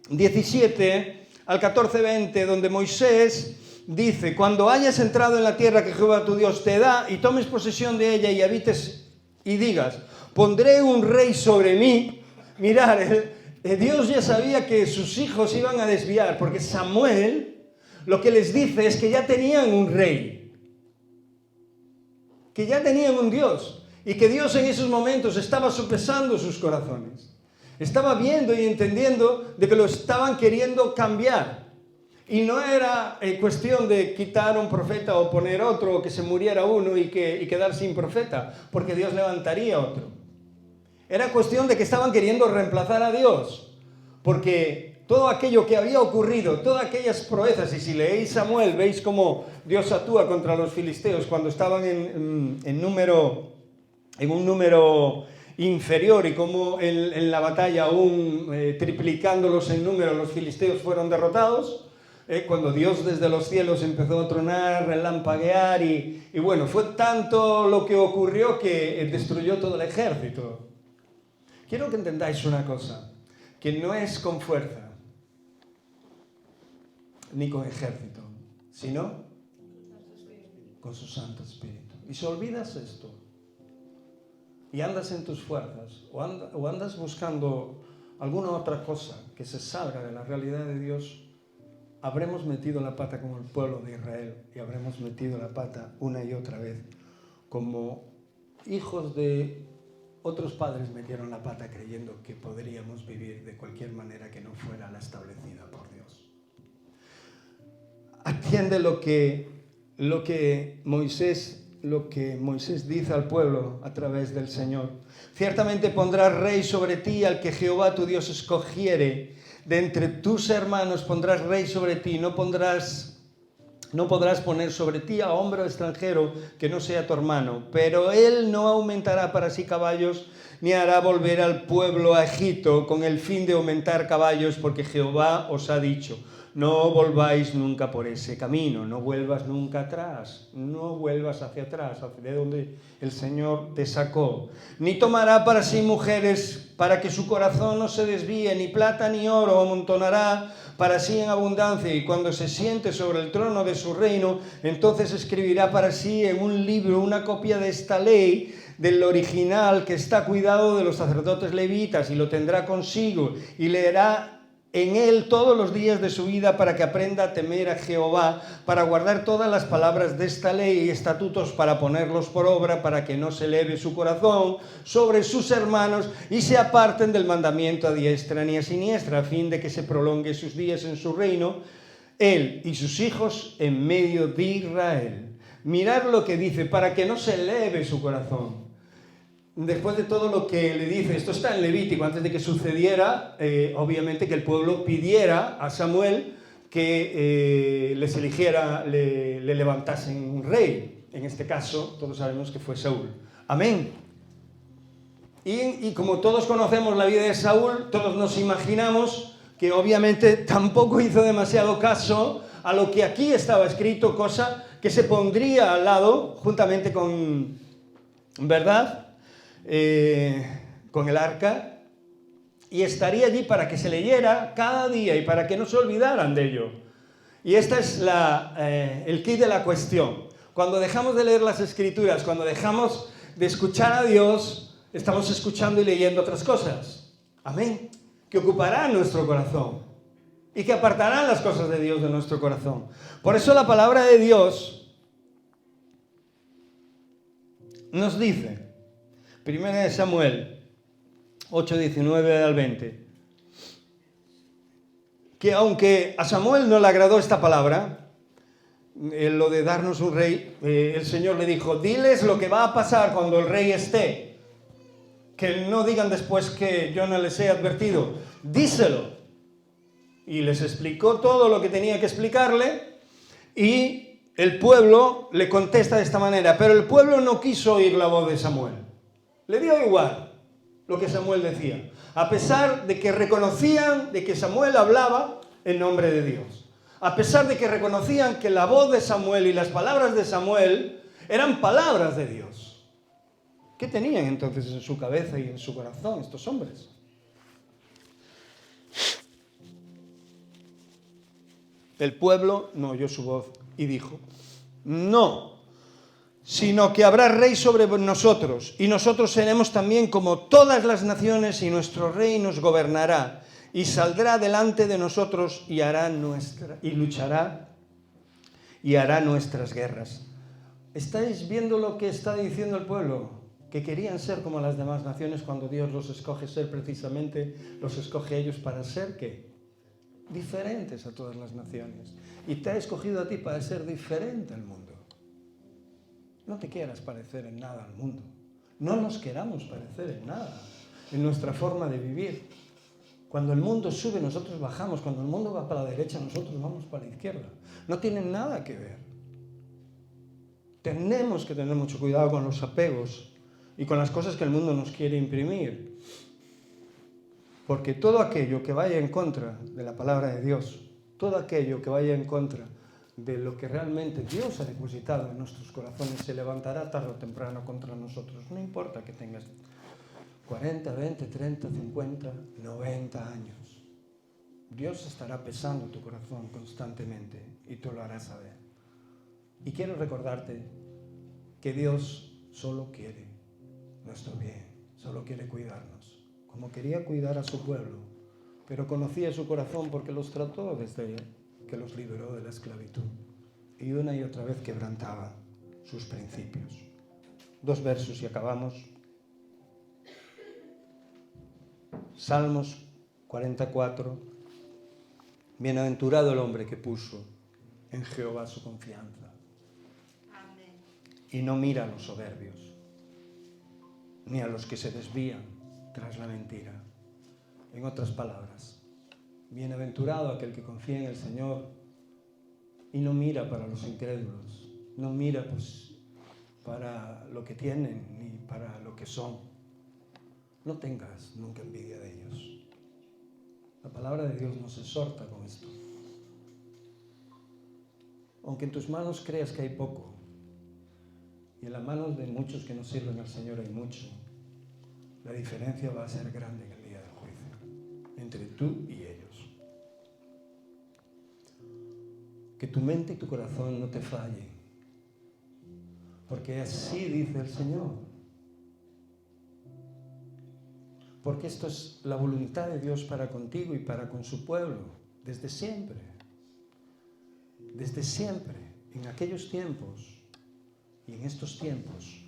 17 al 14-20, donde Moisés dice, cuando hayas entrado en la tierra que Jehová tu Dios te da, y tomes posesión de ella y habites y digas, pondré un rey sobre mí. Mirad, Dios ya sabía que sus hijos iban a desviar, porque Samuel lo que les dice es que ya tenían un rey, que ya tenían un Dios, y que Dios en esos momentos estaba sopesando sus corazones. Estaba viendo y entendiendo de que lo estaban queriendo cambiar. Y no era cuestión de quitar un profeta o poner otro, o que se muriera uno y quedar sin profeta, porque Dios levantaría otro. Era cuestión de que estaban queriendo reemplazar a Dios, porque todo aquello que había ocurrido, todas aquellas proezas, y si leéis Samuel, veis cómo Dios actúa contra los filisteos cuando estaban en un número inferior, y como en la batalla, aún triplicándolos en número, los filisteos fueron derrotados, cuando Dios desde los cielos empezó a tronar, relampaguear, y bueno, fue tanto lo que ocurrió que destruyó todo el ejército. Quiero que entendáis una cosa, que no es con fuerza, ni con ejército, sino con su Santo Espíritu. Y si olvidas esto, y andas en tus fuerzas, o andas buscando alguna otra cosa que se salga de la realidad de Dios, habremos metido la pata como el pueblo de Israel, y habremos metido la pata una y otra vez, como hijos de otros padres metieron la pata creyendo que podríamos vivir de cualquier manera que no fuera la establecida por Dios. Atiende lo que Moisés dice al pueblo a través del Señor. Ciertamente pondrás rey sobre ti al que Jehová tu Dios escogiere. De entre tus hermanos pondrás rey sobre ti. No podrás poner sobre ti a hombre extranjero que no sea tu hermano. Pero él no aumentará para sí caballos, ni hará volver al pueblo a Egipto con el fin de aumentar caballos, porque Jehová os ha dicho, no volváis nunca por ese camino, no vuelvas nunca atrás, no vuelvas hacia atrás, de donde el Señor te sacó. Ni tomará para sí mujeres para que su corazón no se desvíe, ni plata ni oro amontonará para sí en abundancia, y cuando se siente sobre el trono de su reino, entonces escribirá para sí en un libro una copia de esta ley, del original que está a cuidado de los sacerdotes levitas, y lo tendrá consigo, y leerá en él todos los días de su vida, para que aprenda a temer a Jehová, para guardar todas las palabras de esta ley y estatutos, para ponerlos por obra, para que no se eleve su corazón sobre sus hermanos y se aparten del mandamiento a diestra ni a siniestra, a fin de que se prolongue sus días en su reino, él y sus hijos en medio de Israel. Mirad lo que dice, para que no se eleve su corazón. Después de todo lo que le dice, esto está en Levítico, antes de que sucediera, obviamente que el pueblo pidiera a Samuel que les eligiera, le levantasen un rey. En este caso, todos sabemos que fue Saúl. Amén. Y como todos conocemos la vida de Saúl, todos nos imaginamos que obviamente tampoco hizo demasiado caso a lo que aquí estaba escrito, cosa que se pondría al lado, juntamente con, ¿verdad?, con el arca, y estaría allí para que se leyera cada día y para que no se olvidaran de ello. Y esta es el quid de la cuestión. Cuando dejamos de leer las Escrituras, cuando dejamos de escuchar a Dios, estamos escuchando y leyendo otras cosas. Amén. Que ocuparán nuestro corazón y que apartarán las cosas de Dios de nuestro corazón. Por eso la palabra de Dios nos dice, 1 Samuel 8, 19 al 20, que aunque a Samuel no le agradó esta palabra, lo de darnos un rey, el Señor le dijo, diles lo que va a pasar cuando el rey esté, que no digan después que yo no les he advertido, díselo. Y les explicó todo lo que tenía que explicarle, y el pueblo le contesta de esta manera, pero el pueblo no quiso oír la voz de Samuel. Le dio igual lo que Samuel decía, a pesar de que reconocían de que Samuel hablaba en nombre de Dios. A pesar de que reconocían que la voz de Samuel y las palabras de Samuel eran palabras de Dios. ¿Qué tenían entonces en su cabeza y en su corazón estos hombres? El pueblo no oyó su voz y dijo, no, sino que habrá rey sobre nosotros, y nosotros seremos también como todas las naciones, y nuestro rey nos gobernará, y saldrá delante de nosotros y luchará y hará nuestras guerras. ¿Estáis viendo lo que está diciendo el pueblo? Que querían ser como las demás naciones cuando Dios los escoge ser precisamente, los escoge a ellos para ser, ¿qué? Diferentes a todas las naciones. Y te ha escogido a ti para ser diferente al mundo. No te quieras parecer en nada al mundo. No nos queramos parecer en nada, en nuestra forma de vivir. Cuando el mundo sube, nosotros bajamos. Cuando el mundo va para la derecha, nosotros vamos para la izquierda. No tienen nada que ver. Tenemos que tener mucho cuidado con los apegos y con las cosas que el mundo nos quiere imprimir. Porque todo aquello que vaya en contra de la palabra de Dios, todo aquello que vaya en contra de lo que realmente Dios ha depositado en nuestros corazones, se levantará tarde o temprano contra nosotros. No importa que tengas 40, 20, 30, 50, 90 años. Dios estará pesando tu corazón constantemente y tú lo harás saber. Y quiero recordarte que Dios solo quiere nuestro bien, solo quiere cuidarnos, como quería cuidar a su pueblo, pero conocía su corazón porque los trató desde que los liberó de la esclavitud, y una y otra vez quebrantaba sus principios. 2 versos y acabamos. Salmos 44. Bienaventurado el hombre que puso en Jehová su confianza. Amén. Y no mira a los soberbios, ni a los que se desvían tras la mentira. En otras palabras, bienaventurado aquel que confía en el Señor y no mira para los incrédulos, no mira para lo que tienen ni para lo que son. No tengas nunca envidia de ellos. La palabra de Dios nos exhorta con esto. Aunque en tus manos creas que hay poco, y en las manos de muchos que no sirven al Señor hay mucho, la diferencia va a ser grande en el día del juicio, entre tú y ellos. Que tu mente y tu corazón no te fallen, porque así dice el Señor. Porque esto es la voluntad de Dios para contigo y para con su pueblo, desde siempre. Desde siempre, en aquellos tiempos y en estos tiempos.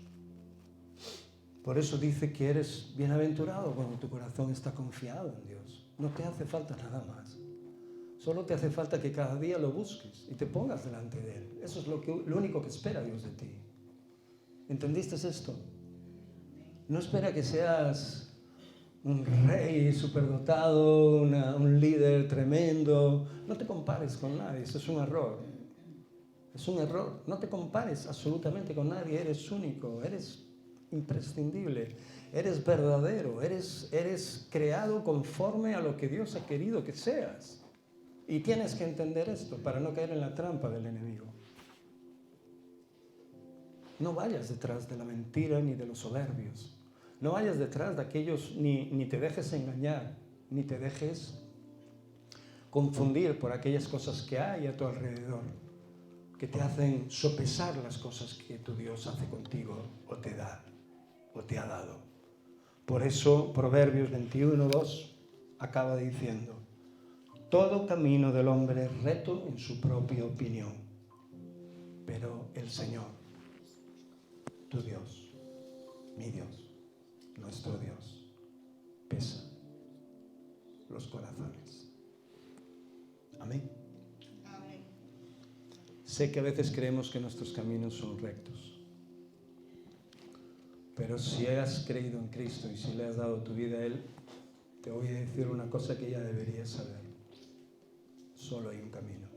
Por eso dice que eres bienaventurado cuando tu corazón está confiado en Dios. No te hace falta nada más. Solo te hace falta que cada día lo busques y te pongas delante de Él. Eso es lo único que espera Dios de ti. ¿Entendiste esto? No espera que seas un rey superdotado, un líder tremendo. No te compares con nadie, eso es un error. Es un error. No te compares absolutamente con nadie, eres único, eres imprescindible, eres verdadero, eres creado conforme a lo que Dios ha querido que seas. Y tienes que entender esto para no caer en la trampa del enemigo. No vayas detrás de la mentira ni de los soberbios. No vayas detrás de aquellos, ni te dejes engañar, ni te dejes confundir por aquellas cosas que hay a tu alrededor, que te hacen sopesar las cosas que tu Dios hace contigo o te da, o te ha dado. Por eso Proverbios 21:2 acaba diciendo: todo camino del hombre es recto en su propia opinión, pero el Señor, tu Dios, nuestro Dios pesa los corazones. Amén. Sé que a veces creemos que nuestros caminos son rectos, pero si has creído en Cristo y si le has dado tu vida a Él, te voy a decir una cosa que ya deberías saber. Solo hay un camino.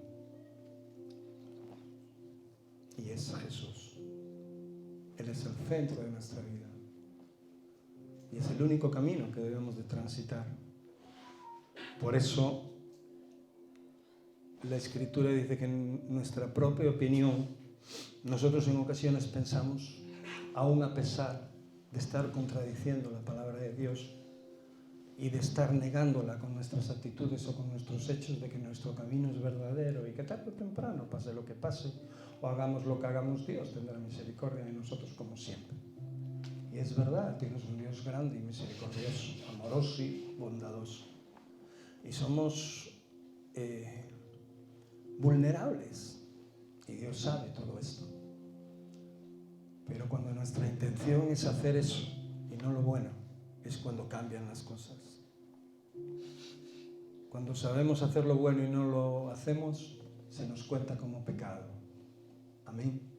Y es Jesús. Él es el centro de nuestra vida. Y es el único camino que debemos de transitar. Por eso la Escritura dice que en nuestra propia opinión, nosotros en ocasiones pensamos, aún a pesar de estar contradiciendo la palabra de Dios y de estar negándola con nuestras actitudes o con nuestros hechos, de que nuestro camino es verdadero y que tarde o temprano, pase lo que pase o hagamos lo que hagamos, Dios tendrá misericordia de nosotros como siempre. Y es verdad, tienes un Dios grande y misericordioso, amoroso y bondadoso. Y somos vulnerables, y Dios sabe todo esto. Pero cuando nuestra intención es hacer eso y no lo bueno, es cuando cambian las cosas. Cuando sabemos hacer lo bueno y no lo hacemos, se nos cuenta como pecado. Amén.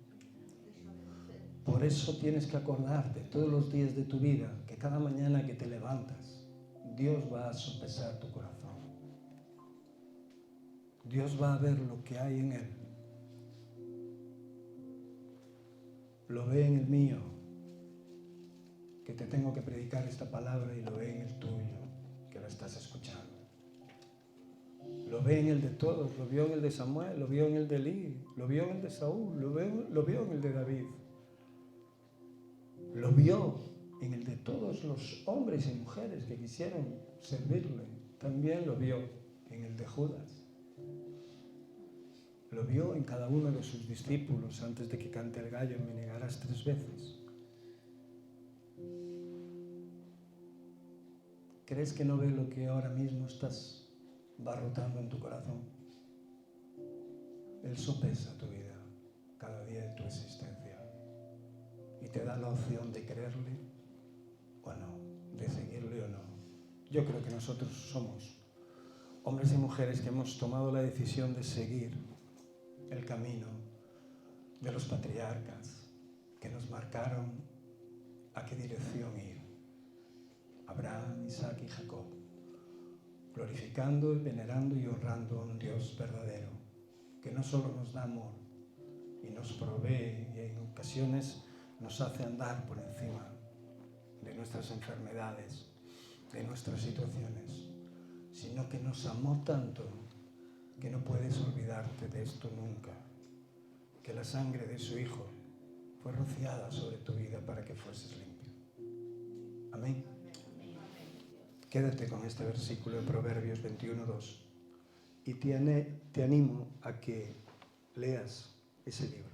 Por eso tienes que acordarte todos los días de tu vida que cada mañana que te levantas, Dios va a sopesar tu corazón. Dios va a ver lo que hay en él. Lo ve en el mío, que te tengo que predicar esta palabra, y lo ve en el tuyo, que la estás escuchando. Lo ve en el de todos, lo vio en el de Samuel, lo vio en el de Elí, lo vio en el de Saúl, lo vio en el de David. Lo vio en el de todos los hombres y mujeres que quisieron servirle. También lo vio en el de Judas. Lo vio en cada uno de sus discípulos antes de que cante el gallo: me negarás 3 veces. ¿Crees que no ve lo que ahora mismo estás barrotando en tu corazón? Él sopesa tu vida cada día de tu existencia y te da la opción de creerle o no, de seguirle o no. Yo creo que nosotros somos hombres y mujeres que hemos tomado la decisión de seguir el camino de los patriarcas que nos marcaron a qué dirección ir. Abraham, Isaac y Jacob, glorificando, venerando y honrando a un Dios verdadero, que no solo nos da amor y nos provee y en ocasiones nos hace andar por encima de nuestras enfermedades, de nuestras situaciones, sino que nos amó tanto que no puedes olvidarte de esto nunca, que la sangre de su Hijo fue rociada sobre tu vida para que fueses limpio. Amén. Quédate con este versículo de Proverbios 21:2 y te animo a que leas ese libro.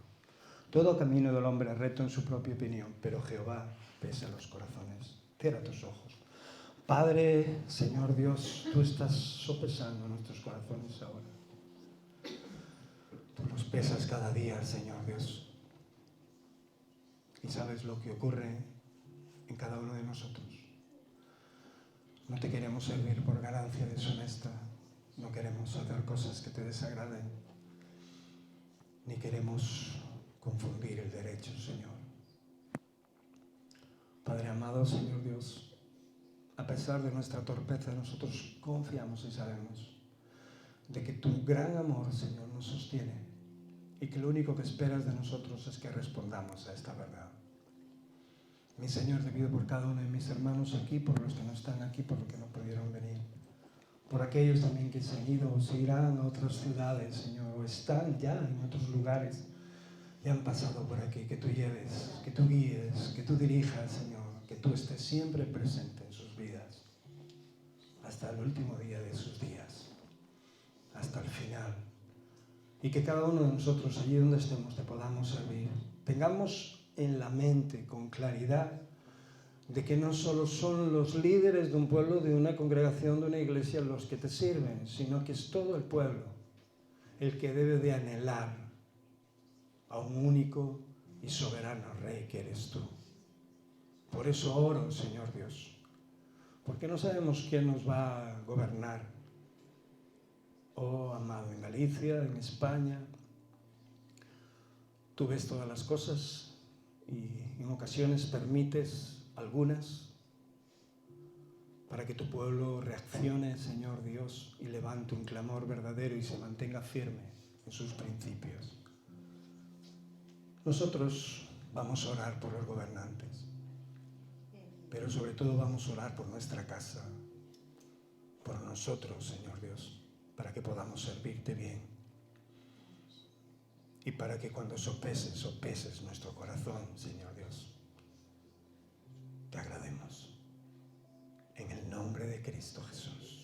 Todo camino del hombre es recto en su propia opinión, pero Jehová pesa los corazones. Cierra tus ojos. Padre, Señor Dios, tú estás sopesando nuestros corazones ahora. Tú los pesas cada día, Señor Dios. Y sabes lo que ocurre en cada uno de nosotros. No te queremos servir por ganancia deshonesta. No queremos hacer cosas que te desagraden. Ni queremos confundir el derecho, Señor. Padre amado, Señor Dios, a pesar de nuestra torpeza, nosotros confiamos y sabemos de que tu gran amor, Señor, nos sostiene y que lo único que esperas de nosotros es que respondamos a esta verdad. Mi Señor, te pido por cada uno de mis hermanos aquí, por los que no están aquí, por los que no pudieron venir, por aquellos también que se han ido o se irán a otras ciudades, Señor, o están ya en otros lugares y han pasado por aquí, que tú lleves, que tú guíes, que tú dirijas, Señor, que tú estés siempre presente en sus vidas, hasta el último día de sus días, hasta el final. Y que cada uno de nosotros, allí donde estemos, te podamos servir. Tengamos en la mente con claridad de que no solo son los líderes de un pueblo, de una congregación, de una iglesia los que te sirven, sino que es todo el pueblo el que debe de anhelar a un único y soberano Rey que eres tú. Por Por eso oro, Señor Dios, porque no sabemos quién nos va a gobernar. Oh, amado, en Galicia, en España, tú ves todas las cosas y en ocasiones permites algunas para que tu pueblo reaccione, Señor Dios, y levante un clamor verdadero y se mantenga firme en sus principios. Nosotros vamos a orar por los gobernantes, pero sobre todo vamos a orar por nuestra casa, por nosotros, Señor Dios, para que podamos servirte bien y para que cuando sopeses nuestro corazón, Señor Dios, te agrademos. En el nombre de Cristo Jesús.